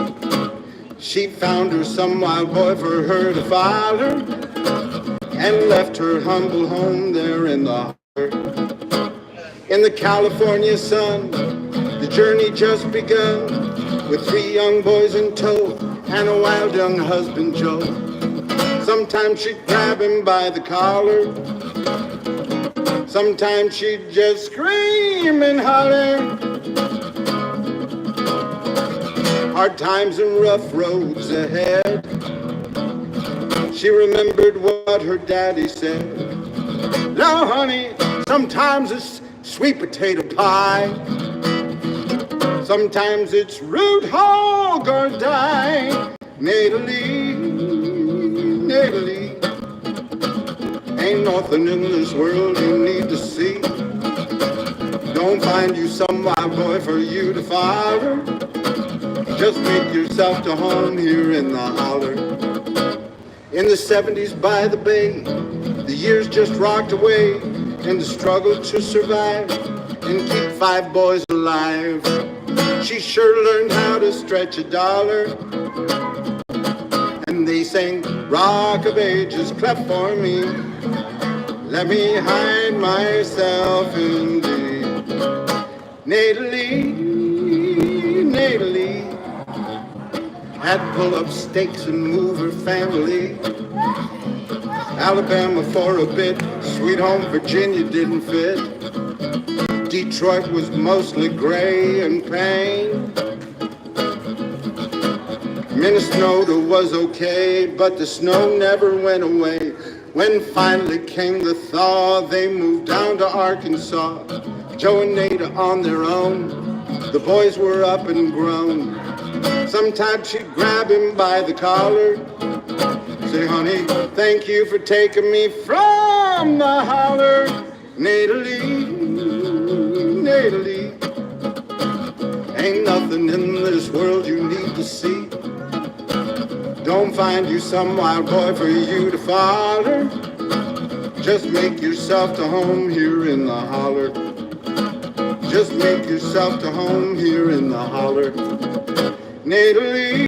She found her some wild boy for her to follow and left her humble home there in the holler. In the California sun, the journey just begun with 3 young boys in tow and a wild young husband, Joe. Sometimes she'd grab him by the collar. Sometimes she'd just scream and holler. Hard times and rough roads ahead. She remembered what her daddy said. Now, honey, sometimes it's sweet potato pie. Sometimes it's root hog or die. Natally, Natally, ain't nothing in this world you need to see. Don't find you some wild boy for you to follow. Just make yourself to home here in the holler. In the 70s by the bay, the years just rocked away in the struggle to survive and keep 5 boys alive. She sure learned how to stretch a dollar. And they sang Rock of Ages, cleft for me. Let me hide myself in thee. Natally, Natally, had pull up stakes and move her family. Alabama for a bit, sweet home Virginia didn't fit. Detroit was mostly gray and pain. Minnesota was okay, but the snow never went away. When finally came the thaw, they moved down to Arkansas. Joe and Nada on their own, the boys were up and grown. Sometimes she'd grab him by the collar, say, honey, thank you for taking me from the holler. Natally, Natally, find you some wild boy for you to follow. Just make yourself to home here in the holler. Just make yourself to home here in the holler. Natalie,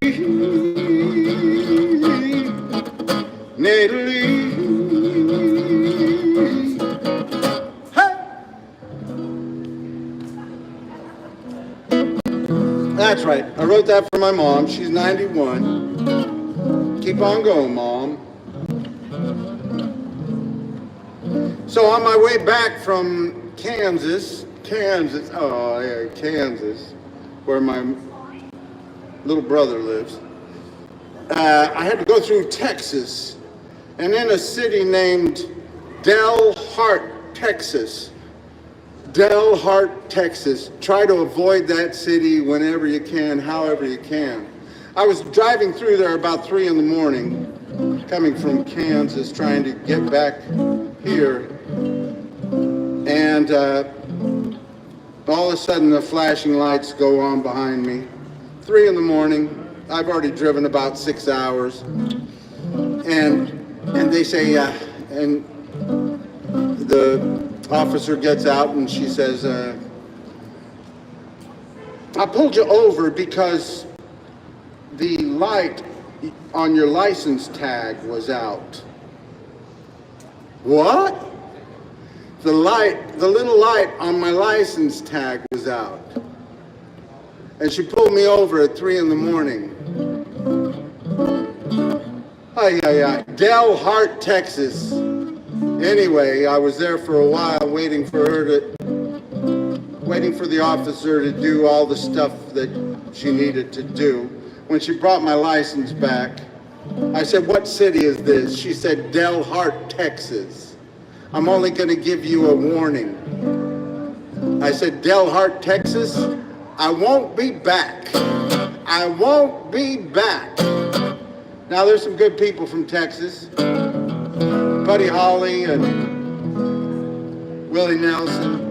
Natalie. Hey! That's right. I wrote that for my mom. She's 91. Keep on going, Mom. So on my way back from Kansas, where my little brother lives, I had to go through Texas, and in a city named Delhart, Texas. Delhart, Texas. Try to avoid that city whenever you can, however you can. I was driving through there about 3 in the morning, coming from Kansas, trying to get back here. And all of a sudden the flashing lights go on behind me. 3 in the morning. I've already driven about 6 hours. And they say, and the officer gets out and she says, I pulled you over because the light on your license tag was out. What? The little light on my license tag was out. And she pulled me over at 3 in the morning. Delhart, Texas. Anyway, I was there for a while waiting for the officer to do all the stuff that she needed to do. When she brought my license back, I said, what city is this? She said, Delhart, Texas. I'm only going to give you a warning. I said, Delhart, Texas, I won't be back. I won't be back. Now, there's some good people from Texas. Buddy Holly and Willie Nelson.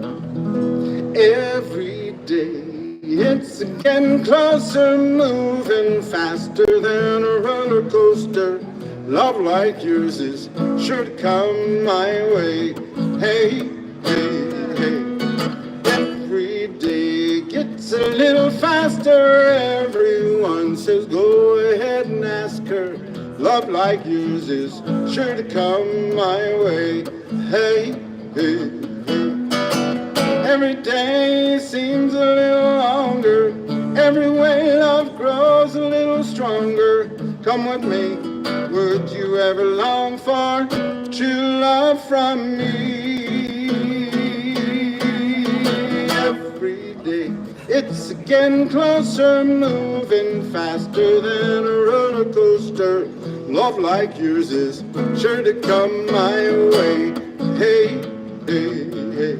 Every day it's getting closer, moving faster than a roller coaster. Love like yours is sure to come my way. Hey, hey, hey. Every day gets a little faster. Everyone says go ahead and ask her. Love like yours is sure to come my way. Hey, hey, hey. Every day seems a little longer. Every way love grows a little stronger. Come with me. Would you ever long for true love from me? Every day it's getting closer, moving faster than a roller coaster. Love like yours is sure to come my way. Hey, hey, hey.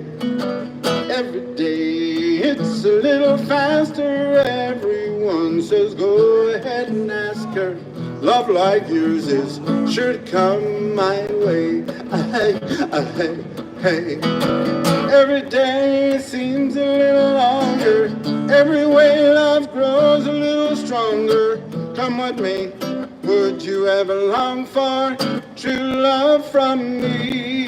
Every day it's a little faster. Everyone says go ahead and ask her. Love like yours is sure to come my way. Hey, hey, hey. Every day seems a little longer. Every way love grows a little stronger. Come with me. Would you ever long for true love from me?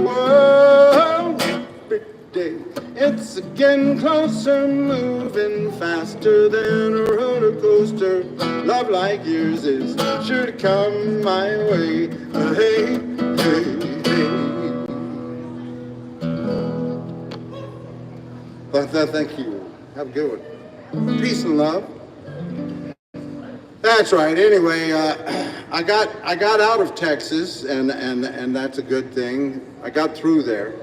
Whoa, every day it's getting closer, moving faster than a roller coaster. Love like yours is sure to come my way. Hey, hey, hey. Thank you. Have a good one. Peace and love. That's right. Anyway, I got out of Texas, and that's a good thing. I got through there,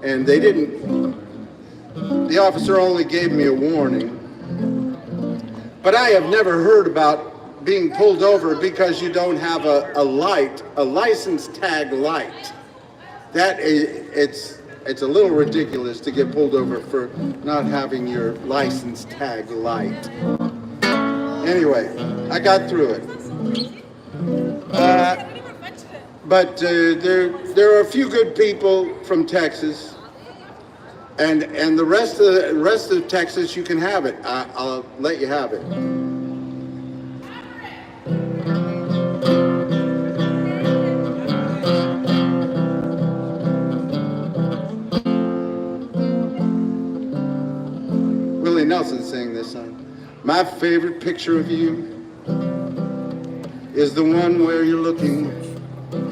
and they didn't. The officer only gave me a warning. But I have never heard about being pulled over because you don't have a light, a license tag light. That is, it's a little ridiculous to get pulled over for not having your license tag light. Anyway, I got through it. But there are a few good people from Texas, and the rest of Texas you can have it. I'll let you have it. Nelson sang this song. My favorite picture of you is the one where you're looking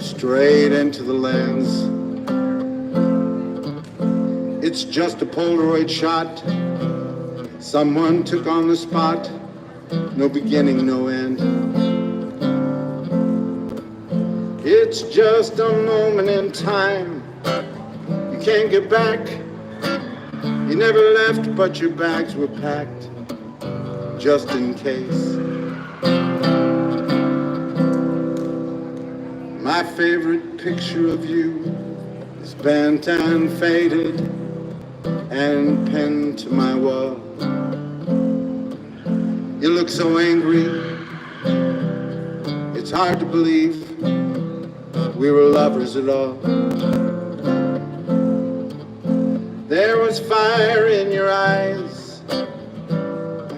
straight into the lens. It's just a Polaroid shot someone took on the spot, no beginning, no end. It's just a moment in time you can't get back. You never left, but your bags were packed just in case. My favorite picture of you is bent and faded and pinned to my wall. You look so angry, it's hard to believe we were lovers at all. There was fire in your eyes,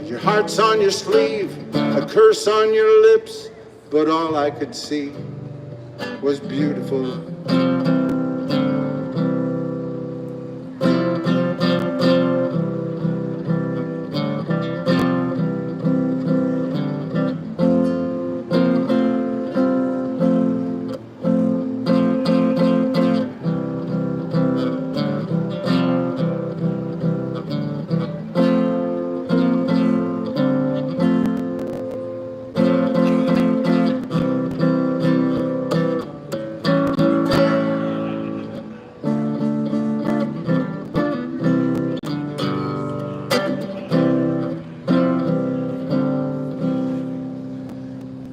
your heart's on your sleeve, a curse on your lips, but all I could see was beautiful.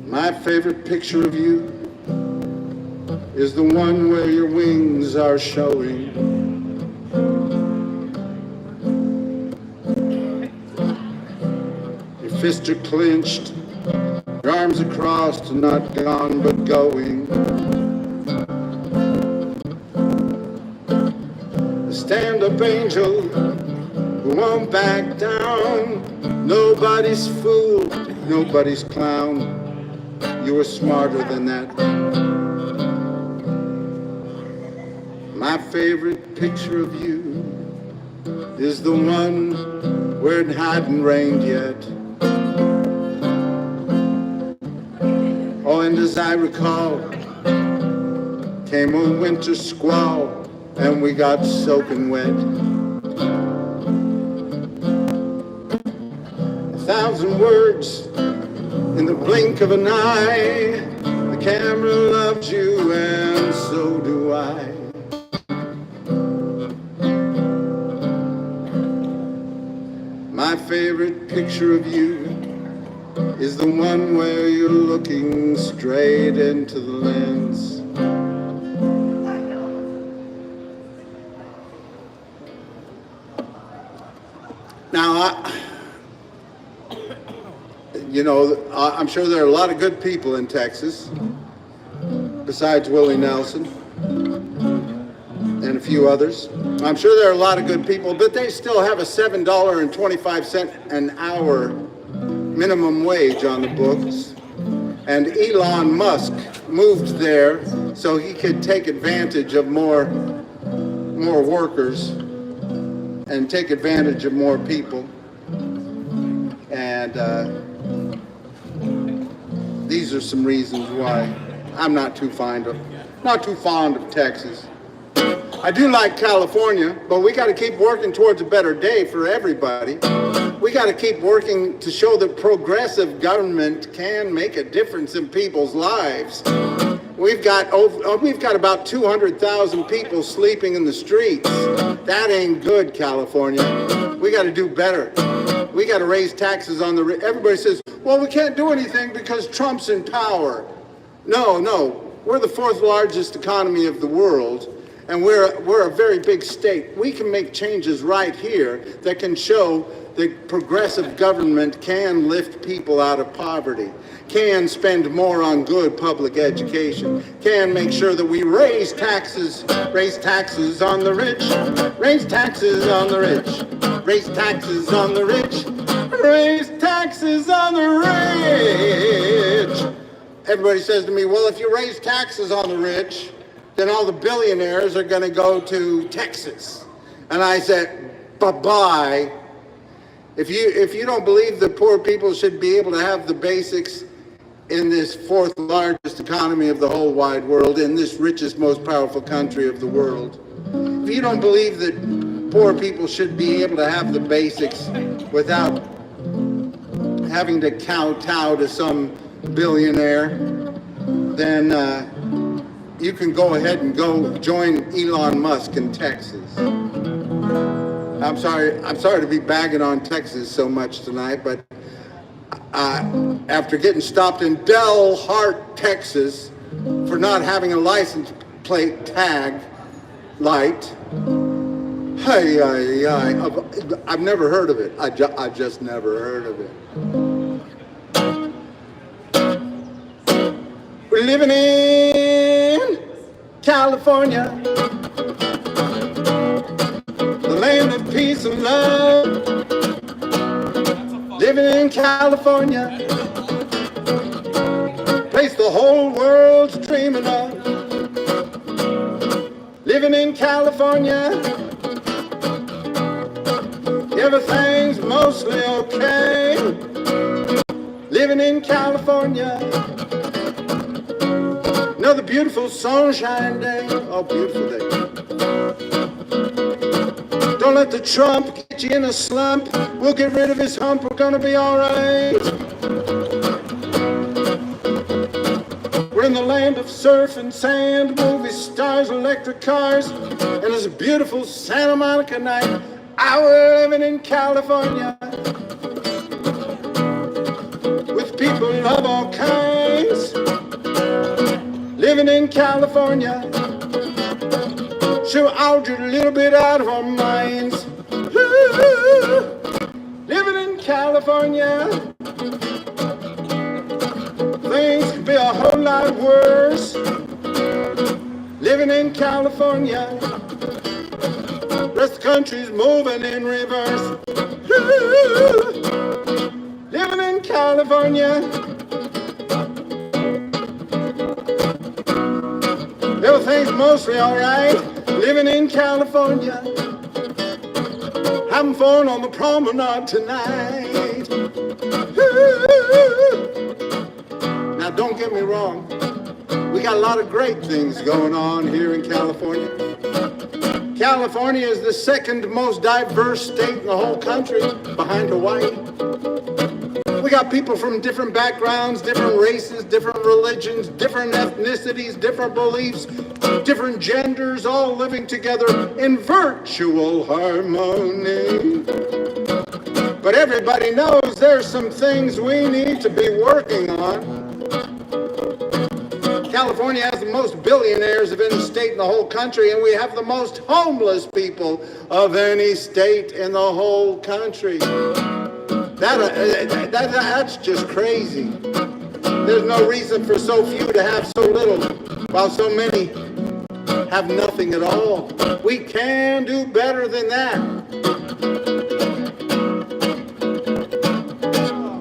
My favorite picture of you is the one where your wings are showing. Your fists are clenched, your arms are crossed, not gone but going. A stand-up angel who won't back down. Nobody's fool, nobody's clown. You were smarter than that. My favorite picture of you is the one where it hadn't rained yet. Oh, and as I recall, came a winter squall and we got soaking wet. 1,000 words in the blink of an eye. The camera loves you and so do I. My favorite picture of you is the one where you're looking straight into the lens. Now, I'm sure there are a lot of good people in Texas, besides Willie Nelson and a few others. I'm sure there are a lot of good people, but they still have a $7.25 an hour minimum wage on the books. And Elon Musk moved there so he could take advantage of more workers and take advantage of more people. And these are some reasons why I'm not too fond of Texas. I do like California, but we got to keep working towards a better day for everybody. We got to keep working to show that progressive government can make a difference in people's lives. We've got about 200,000 people sleeping in the streets. That ain't good, California. We got to do better. We got to raise taxes on the rich. Everybody says, well, we can't do anything because Trump's in power. No. We're the 4th largest economy of the world, and we're a very big state. We can make changes right here that can show that progressive government can lift people out of poverty, can spend more on good public education, can make sure that we raise taxes on the rich, raise taxes on the rich, raise taxes on the rich, raise taxes on the rich. Everybody says to me, well, if you raise taxes on the rich, then all the billionaires are going to go to Texas. And I said, bye-bye. If you don't believe that poor people should be able to have the basics in this fourth largest economy of the whole wide world, in this richest, most powerful country of the world, if you don't believe that poor people should be able to have the basics without having to kowtow to some billionaire, then you can go ahead and go join Elon Musk in Texas. I'm sorry to be bagging on Texas so much tonight, but after getting stopped in Del Hart, Texas, for not having a license plate tag light, I've never heard of it. I just never heard of it. We're living in California, the land of peace and love. Living in California, place the whole world's dreaming of. Living in California, everything's mostly okay. Living in California, another beautiful sunshine day. Oh, beautiful day. Don't let the Trump get you in a slump. We'll get rid of his hump. We're gonna be all right. We're in the land of surf and sand, movie stars, electric cars, and it's a beautiful Santa Monica night. We're living in California with people of all kinds. Living in California, so out a little bit out of our minds. Ooh, living in California, things could be a whole lot worse. Living in California, rest of the country's moving in reverse. Ooh, living in California, everything's mostly alright. Living in California, having fun on the promenade tonight. Ooh. Now don't get me wrong, we got a lot of great things going on here in California. California is the second most diverse state in the whole country, behind Hawaii. We got people from different backgrounds, different races, different religions, different ethnicities, different beliefs, different genders, all living together in virtual harmony. But everybody knows there's some things we need to be working on. California has the most billionaires of any state in the whole country, and we have the most homeless people of any state in the whole country. That's just crazy. There's no reason for so few to have so little, while so many have nothing at all. We can do better than that.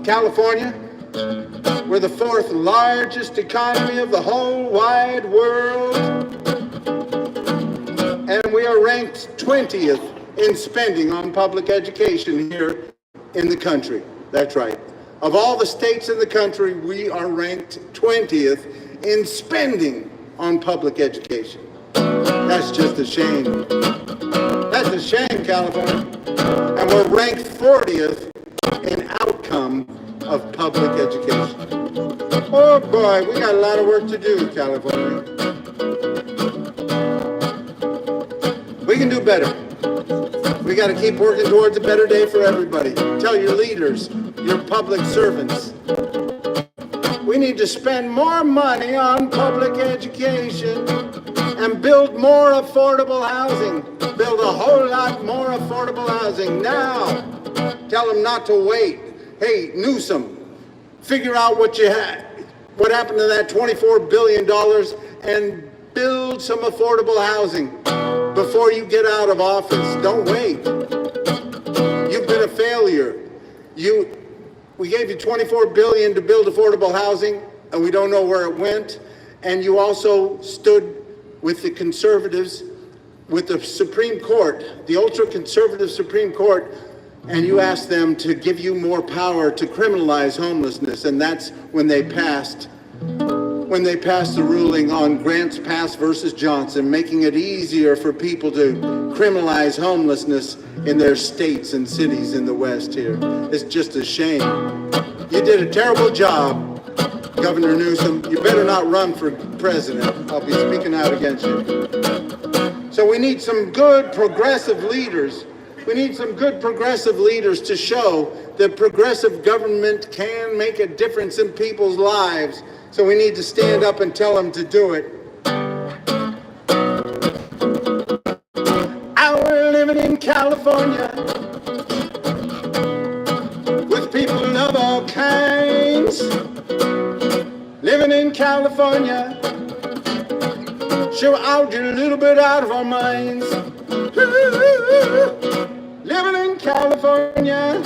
California, we're the fourth largest economy of the whole wide world, and we are ranked 20th in spending on public education here in the country. That's right. Of all the states in the country, we are ranked 20th in spending on public education. That's just a shame. That's a shame, California. And we're ranked 40th in outcome of public education. Oh boy, we got a lot of work to do, California. We can do better. We got to keep working towards a better day for everybody. Tell your leaders, your public servants. We need to spend more money on public education and build more affordable housing. Build a whole lot more affordable housing now. Tell them not to wait. Hey, Newsom, figure out what happened to that $24 billion and build some affordable housing before you get out of office. Don't wait. You've been a failure. We gave you $24 billion to build affordable housing, and we don't know where it went. And you also stood with the conservatives, with the Supreme Court, the ultra-conservative Supreme Court, and you asked them to give you more power to criminalize homelessness, and that's when they passed the ruling on Grants Pass versus Johnson, making it easier for people to criminalize homelessness in their states and cities in the West here. It's just a shame. You did a terrible job, Governor Newsom. You better not run for president. I'll be speaking out against you. So we need some good progressive leaders. We need some good progressive leaders to show that progressive government can make a difference in people's lives. So we need to stand up and tell them to do it. We're living in California with people of all kinds. Living in California, sure I'll get a little bit out of our minds. Living in California,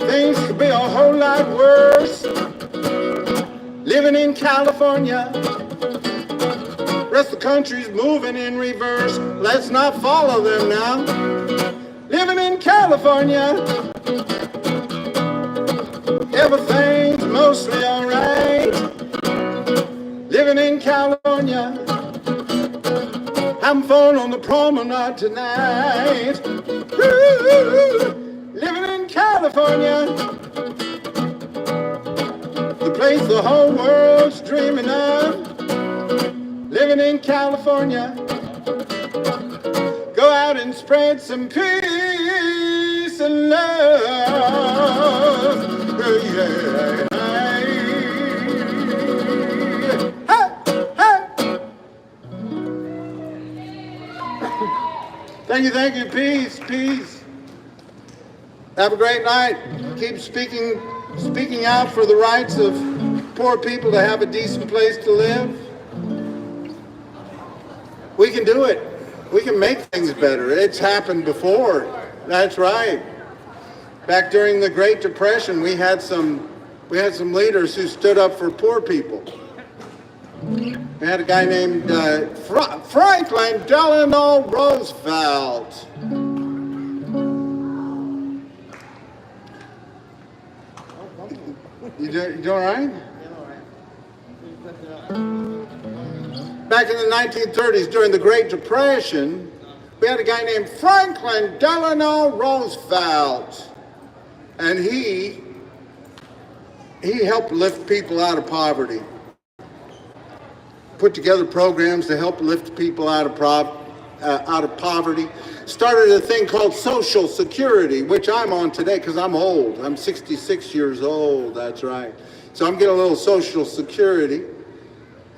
things could be a whole lot worse. Living in California, rest of the country's moving in reverse. Let's not follow them now. Living in California, everything's mostly alright. Living in California, having fun on the promenade tonight. Living in California, the place the whole world's dreaming of. Living in California, go out and spread some peace and love. Yeah. Thank you, peace. Have a great night. Keep speaking out for the rights of poor people to have a decent place to live. We can do it. We can make things better. It's happened before. That's right. Back during the Great Depression, we had some leaders who stood up for poor people. We had a guy named Franklin Delano Roosevelt. You doing all right? Back in the 1930s, during the Great Depression, we had a guy named Franklin Delano Roosevelt, and he helped lift people out of poverty. Put together programs to help lift people out of poverty. Started a thing called Social Security, which I'm on today because I'm old. I'm 66 years old, that's right. So I'm getting a little Social Security.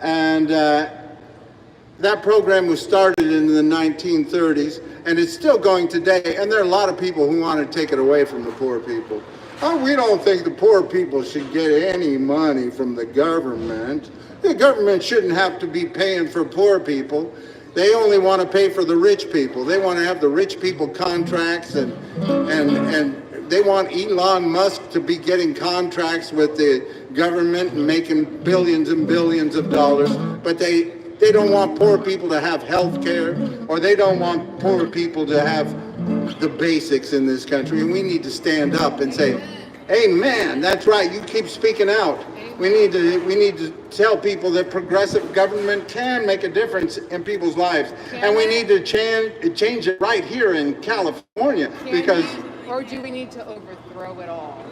And that program was started in the 1930s, and it's still going today. And there are a lot of people who want to take it away from the poor people. Oh, we don't think the poor people should get any money from the government. The government shouldn't have to be paying for poor people. They only want to pay for the rich people. They want to have the rich people contracts, and they want Elon Musk to be getting contracts with the government and making billions and billions of dollars. But they don't want poor people to have health care, or they don't want poor people to have the basics in this country. And we need to stand up and say, amen, that's right, you keep speaking out. We need to tell people that progressive government can make a difference in people's lives. And we need to change it right here in California. Or do we need to overthrow it all?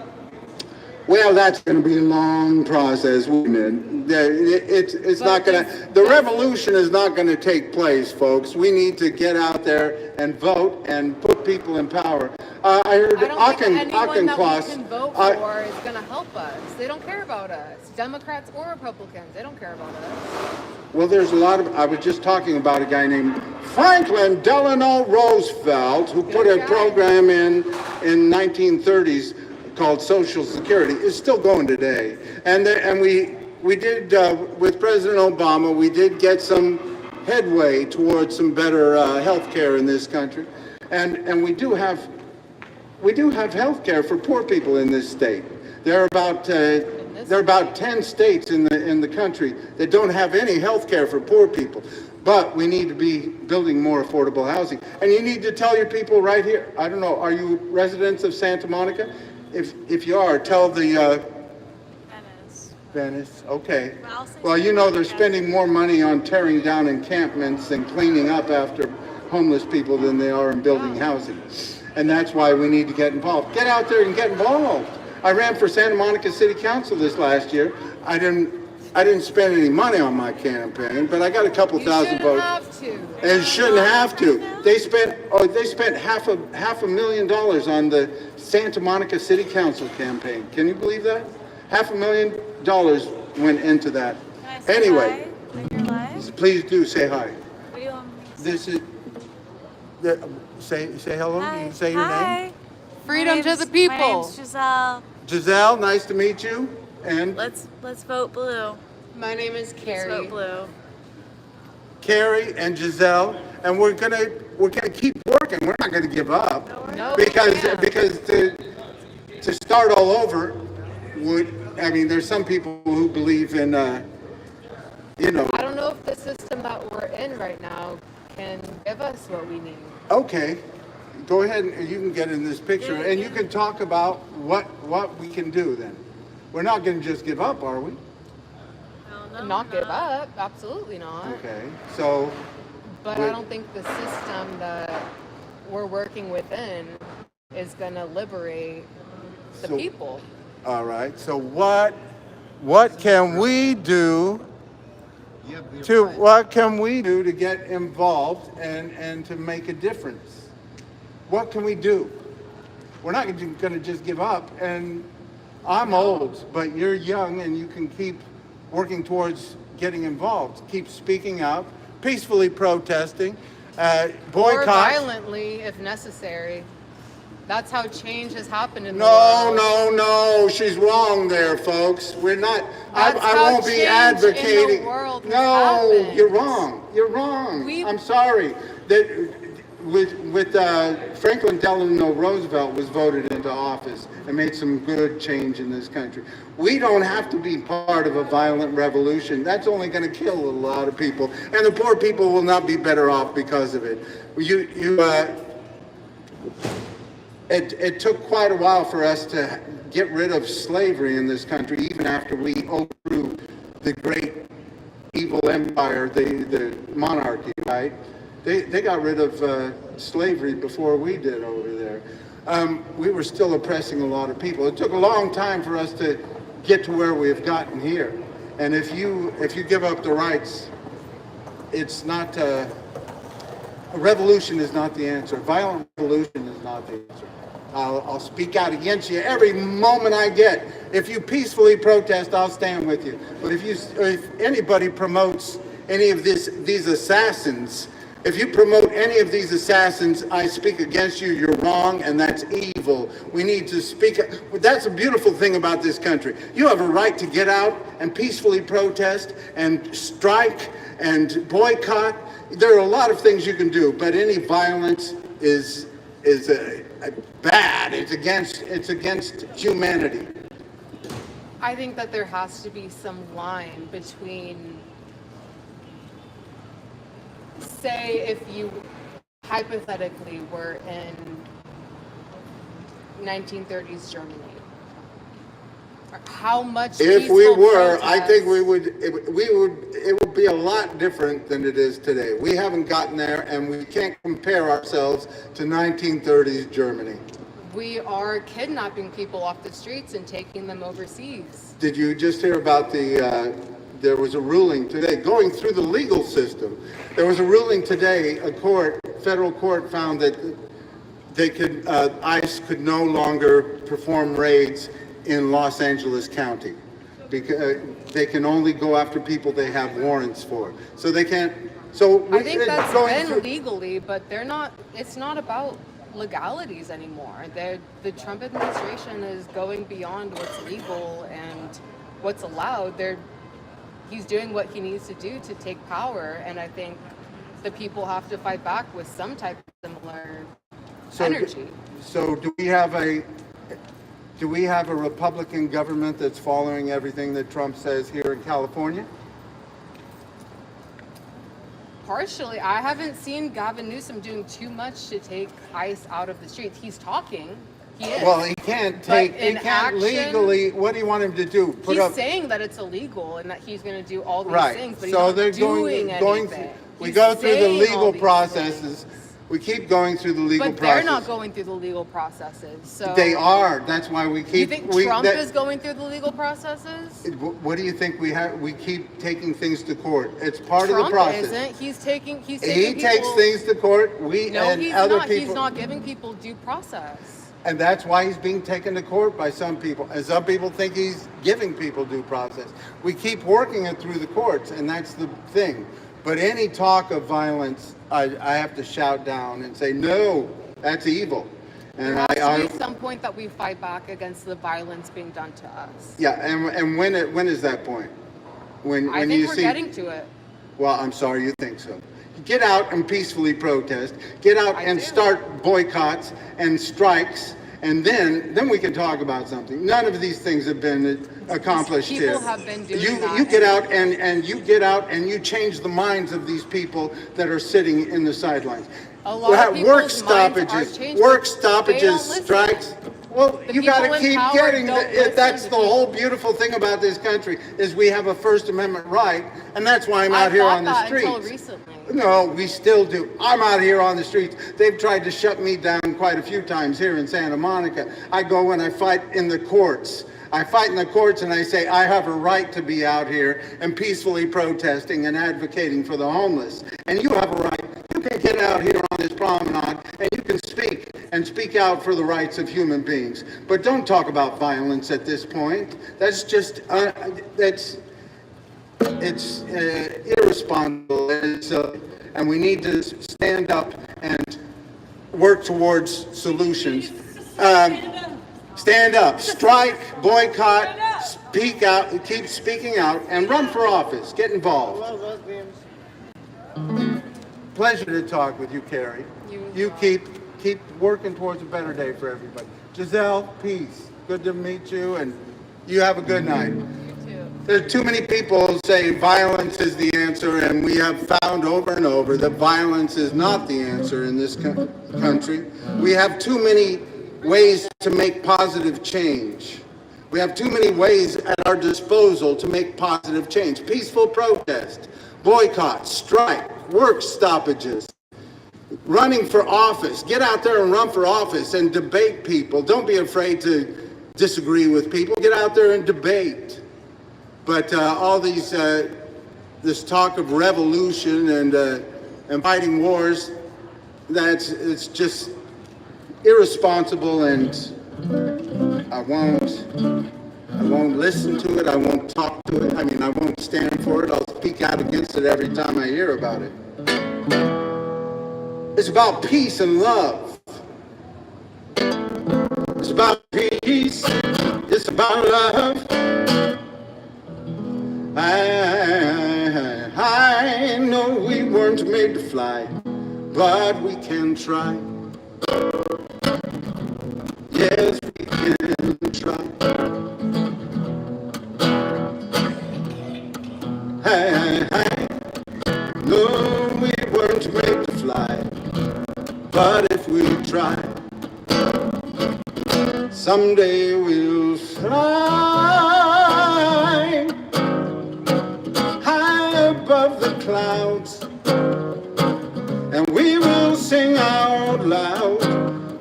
Well, that's going to be a long process, wouldn't it? The revolution is not going to take place, folks. We need to get out there and vote and put people in power. I heard anyone that we can vote for is going to help us. They don't care about us. Democrats or Republicans, they don't care about us. Well, there's a lot of, I was just talking about a guy named Franklin Delano Roosevelt, who put a program in 1930s called Social Security. It's still going today. And we did, with President Obama, we did get some headway towards some better health care in this country. And we do have health care for poor people in this state. There are about 10 states in the country that don't have any health care for poor people. But we need to be building more affordable housing. And you need to tell your people right here. I don't know, are you residents of Santa Monica? If you are, tell the Venice, okay. Well, you know they're spending more money on tearing down encampments and cleaning up after homeless people than they are in building housing. And that's why we need to get involved. Get out there and get involved. I ran for Santa Monica City Council this last year. I didn't spend any money on my campaign, but I got a couple thousand votes. You shouldn't have to. And shouldn't have to. They spent half a $500,000 on the Santa Monica City Council campaign. Can you believe that? $500,000 went into that. Can I say Anyway, hi on your live? please do say hi. What do you want me to say? This is say hello. Hi. Say your Hi. name. Freedom to the My people. name's Giselle. Giselle, nice to meet you. And Let's vote blue. My name is Let's Carrie. vote blue. Carrie and Giselle, and we're gonna keep working. We're not gonna give up No, because we can't. to start all over there's some people who believe in I don't know if the system that we're in right now can give us what we need. Okay, go ahead and you can get in this picture and you can talk about what we can do then. We're not going to just give up, are we? No, Not give up, absolutely not. Okay, so But I don't think the system that we're working within is going to liberate the So- people. all right. So what can we do to get involved and to make a difference? What can we do? We're not going to just give up. And I'm old, but you're young, and you can keep working towards getting involved. Keep speaking out, peacefully protesting, Or boycott. violently, if necessary. That's how change has happened in the world. No, she's wrong there, folks. We're not. That's I how won't be change advocating. in the world has No, happened. you're wrong. You're wrong. I'm sorry. That with Franklin Delano Roosevelt was voted into office and made some good change in this country. We don't have to be part of a violent revolution. That's only going to kill a lot of people, and the poor people will not be better off because of it. It took quite a while for us to get rid of slavery in this country, even after we overthrew the great evil empire, the monarchy, right? They got rid of slavery before we did over there. We were still oppressing a lot of people. It took a long time for us to get to where we have gotten here. And if you give up the rights, it's not a revolution is not the answer. Violent revolution is not the answer. I'll speak out against you every moment I get. If you peacefully protest, I'll stand with you. But if anybody promotes any of these assassins, if you promote any of these assassins, I speak against you. You're wrong, and that's evil. We need to speak. That's a beautiful thing about this country. You have a right to get out and peacefully protest and strike and boycott. There are a lot of things you can do, but any violence is bad. It's against humanity. I think that there has to be some line between, say, if you hypothetically were in 1930s Germany, how much If we peaceful were, I protest- think it would be a lot different than it is today. We haven't gotten there, and we can't compare ourselves to 1930s Germany. We are kidnapping people off the streets and taking them overseas. Did you just hear about there was a ruling today, going through the legal system. There was a ruling today, federal court found that ICE could no longer perform raids in Los Angeles County, because they can only go after people they have warrants for. So they can't. So I think that's been through, legally, but they're not. It's not about legalities anymore. The Trump administration is going beyond what's legal and what's allowed. He's doing what he needs to do to take power, and I think the people have to fight back with some type of similar energy. So do we have a Republican government that's following everything that Trump says here in California? Partially, I haven't seen Gavin Newsom doing too much to take ICE out of the streets. He's talking. He is. Well, he can't take. He in can't action, legally. What do you want him to do? Put he's up. saying that it's illegal and that he's going to do all these Right. things, but So he's they're not doing going. anything. We He's go through the saying all legal these processes. things. We keep going through the legal But process. they're not going through the legal processes. So They are. That's why we keep. You think Trump is going through the legal processes? What do you think we have? We keep taking things to court. It's part of the Trump process. isn't. He's taking. He people, takes things to court. We No, and he's other not. people. He's not giving people due process. And that's why he's being taken to court by some people. And some people think he's giving people due process. We keep working it through the courts, and that's the thing. But any talk of violence, I have to shout down and say, no, that's evil. And There has to be some point that we fight back against the violence being done to us. yeah, and when is that point? When I think you we're see, getting to it. well, I'm sorry you think so. Get out and peacefully protest. Get out and start boycotts and strikes, and then we can talk about something. None of these things have been accomplished People here. have been doing you that. you get out and you get out and you change the minds of these people that are sitting in the sidelines. A lot of Work people's minds are stoppages, changed, work but they stoppages, don't listen. strikes. Well, The you got people to in keep power getting don't it. listen That's to the whole beautiful thing about this country is we have a First Amendment right, and that's why I'm out here on the streets. Until recently. No, we still do. I'm out here on the streets. They've tried to shut me down quite a few times here in Santa Monica. I go and I fight in the courts. I fight in the courts and I say I have a right to be out here and peacefully protesting and advocating for the homeless. And you have a right. You can get out here on this promenade and you can speak out for the rights of human beings. But don't talk about violence at this point. That's just it's irresponsible, and we need to stand up and work towards solutions. Stand up, strike, boycott, speak out, keep speaking out, and run for office. Get involved. Pleasure to talk with you, Carrie. You keep working towards a better day for everybody. Giselle, peace. Good to meet you, and you have a good night. There's too many people who say violence is the answer, and we have found over and over that violence is not the answer in this country. We have too many ways to make positive change. We have too many ways at our disposal to make positive change. Peaceful protest, boycott, strike, work stoppages, running for office. Get out there and run for office and debate people. Don't be afraid to disagree with people. Get out there and debate. But all these, this talk of revolution and fighting wars, it's just irresponsible, and I won't listen to it. I won't talk to it. I mean, I won't stand for it. I'll speak out against it every time I hear about it. It's about peace and love. It's about peace. It's about love. I know we weren't made to fly, but we can try. Yes, we can try. I know we weren't made to fly, but if we try, someday we'll fly high above the clouds, and we will sing out loud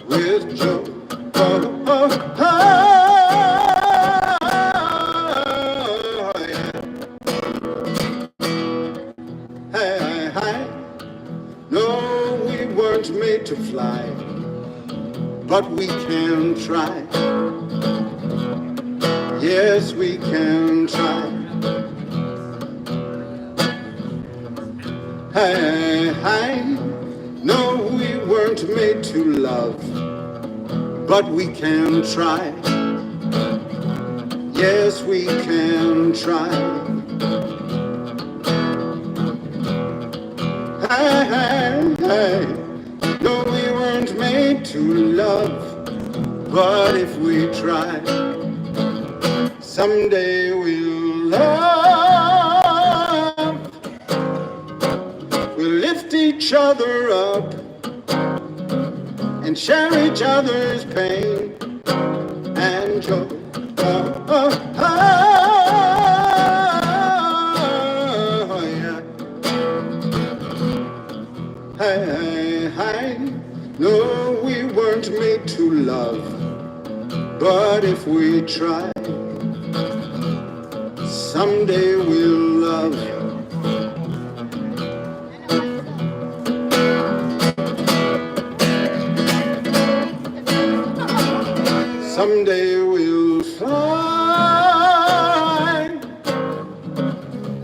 with joy. Oh, oh, oh, yeah. Hey, no, we weren't made to fly, but we can try. Yes, we can try. Hey, no, we weren't made to love, but we can try. Yes, we can try. Hey, no, we weren't made to love, but if we try, someday we'll love. We'll each other up and share each other's pain and joy. Yeah. Hey, no, we weren't made to love, but if we try, someday we'll love. Someday we'll fly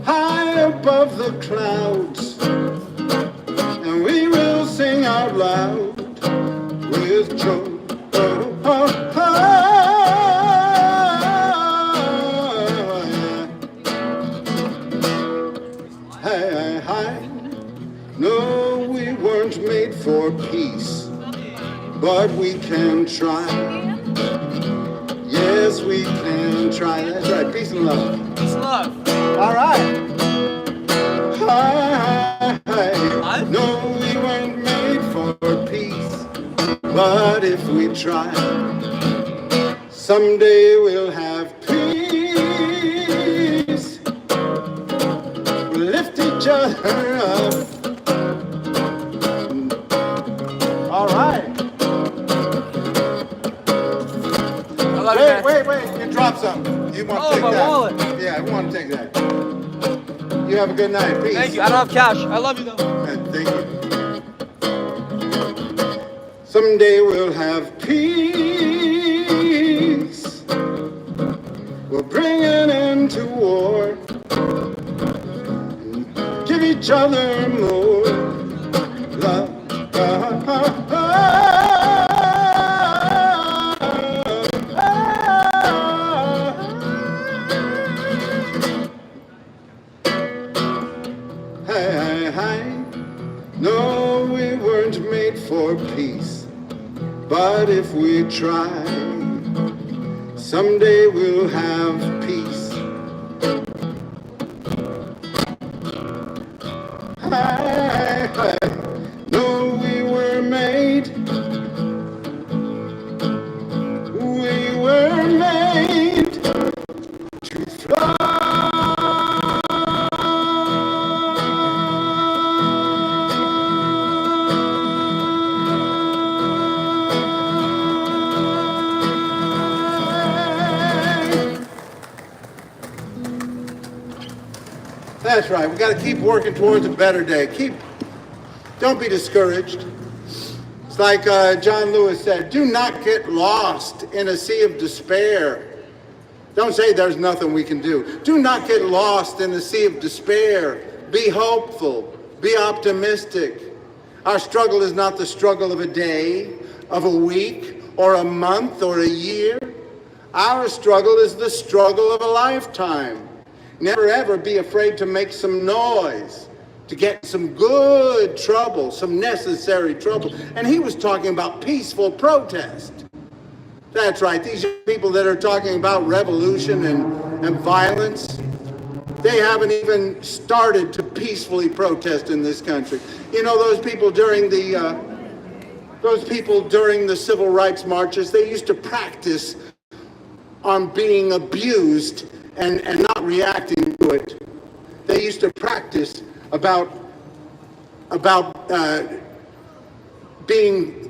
high above the clouds, and we will sing out loud with joy. No, we weren't made for peace, but we can try. Yes, we can try. That's right. Peace and love. Peacelove. All right. No, we weren't made for peace, but if we try, someday we'll have peace. We'll lift each other up. All right. Wait, you dropped something. You want to take my that? wallet. Yeah, I want to take that. You have a good night. Peace. Thank you. I don't have cash. I love you though. Thank you. Someday we'll have peace. We'll bring an end to war. Give each other more love. No, we weren't made for peace, but if we try, someday we'll have peace. No, we were made to fly. That's right. We got to keep working towards a better day. Don't be discouraged. It's like John Lewis said, do not get lost in a sea of despair. Don't say there's nothing we can do. Do not get lost in a sea of despair. Be hopeful. Be optimistic. Our struggle is not the struggle of a day, of a week, or a month, or a year. Our struggle is the struggle of a lifetime. Never ever be afraid to make some noise, to get some good trouble, some necessary trouble. And he was talking about peaceful protest. That's right, these people that are talking about revolution and violence, they haven't even started to peacefully protest in this country. You know, those people during the civil rights marches, they used to practice on being abused and not reacting to it. They used to practice about being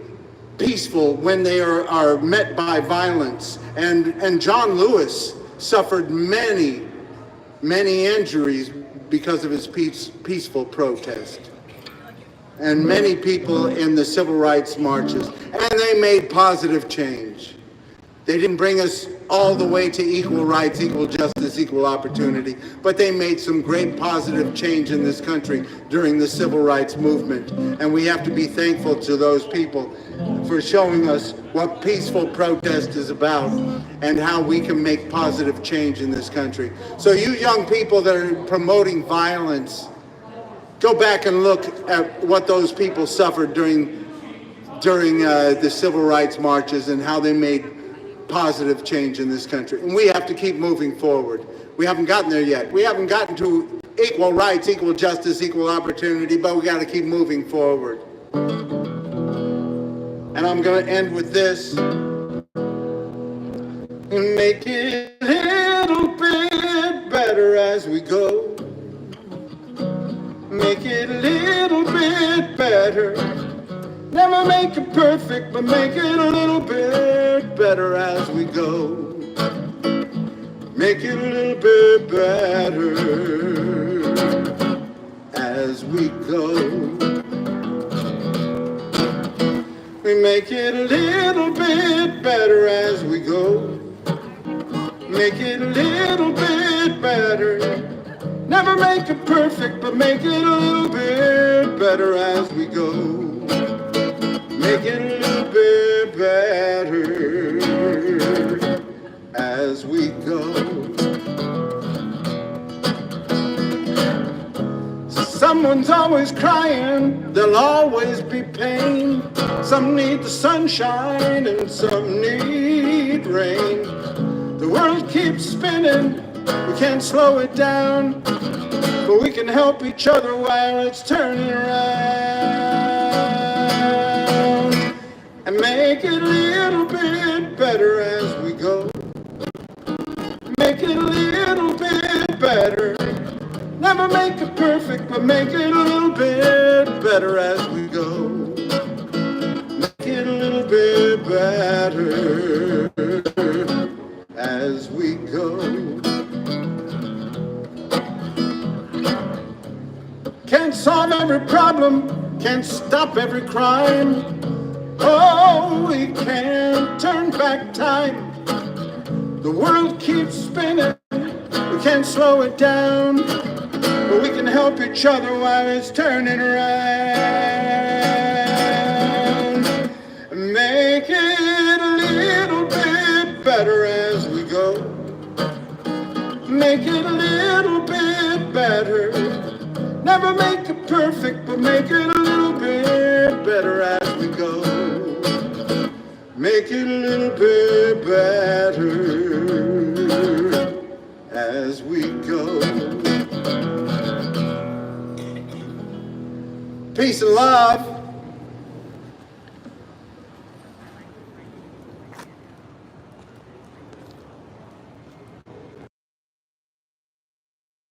peaceful when they are met by violence. And John Lewis suffered many injuries because of his peaceful protest. And many people in the civil rights marches. And they made positive change. They didn't bring us all the way to equal rights, equal justice, equal opportunity, but they made some great positive change in this country during the civil rights movement. And we have to be thankful to those people for showing us what peaceful protest is about and how we can make positive change in this country. So you young people that are promoting violence, go back and look at what those people suffered during the civil rights marches and how they made positive change in this country. And we have to keep moving forward. We haven't gotten there yet. We haven't gotten to equal rights, equal justice, equal opportunity, but we got to keep moving forward. And I'm going to end with this. Make it a little bit better as we go. Make it a little bit better. Never make it perfect, but make it a little bit better as we go. Make it a little bit better as we go. We make it a little bit better as we go. Make it a little bit better. Never make it perfect, but make it a little bit better as we go. Make it a little bit better as we go. Someone's always crying, there'll always be pain. Some need the sunshine and some need rain. The world keeps spinning, we can't slow it down, but we can help each other while it's turning around. And make it a little bit better as we go. Make it a little bit better. Never make it perfect, but make it a little bit better as we go. Make it a little bit better as we go. Can't solve every problem, can't stop every crime. Oh, we can't turn back time. The world keeps spinning, we can't slow it down, but we can help each other while it's turning around. Make it a little bit better as we go. Make it a little bit better. Never make it perfect, but make it a little bit better as we go. Make it a little bit better as we go. Peace and love.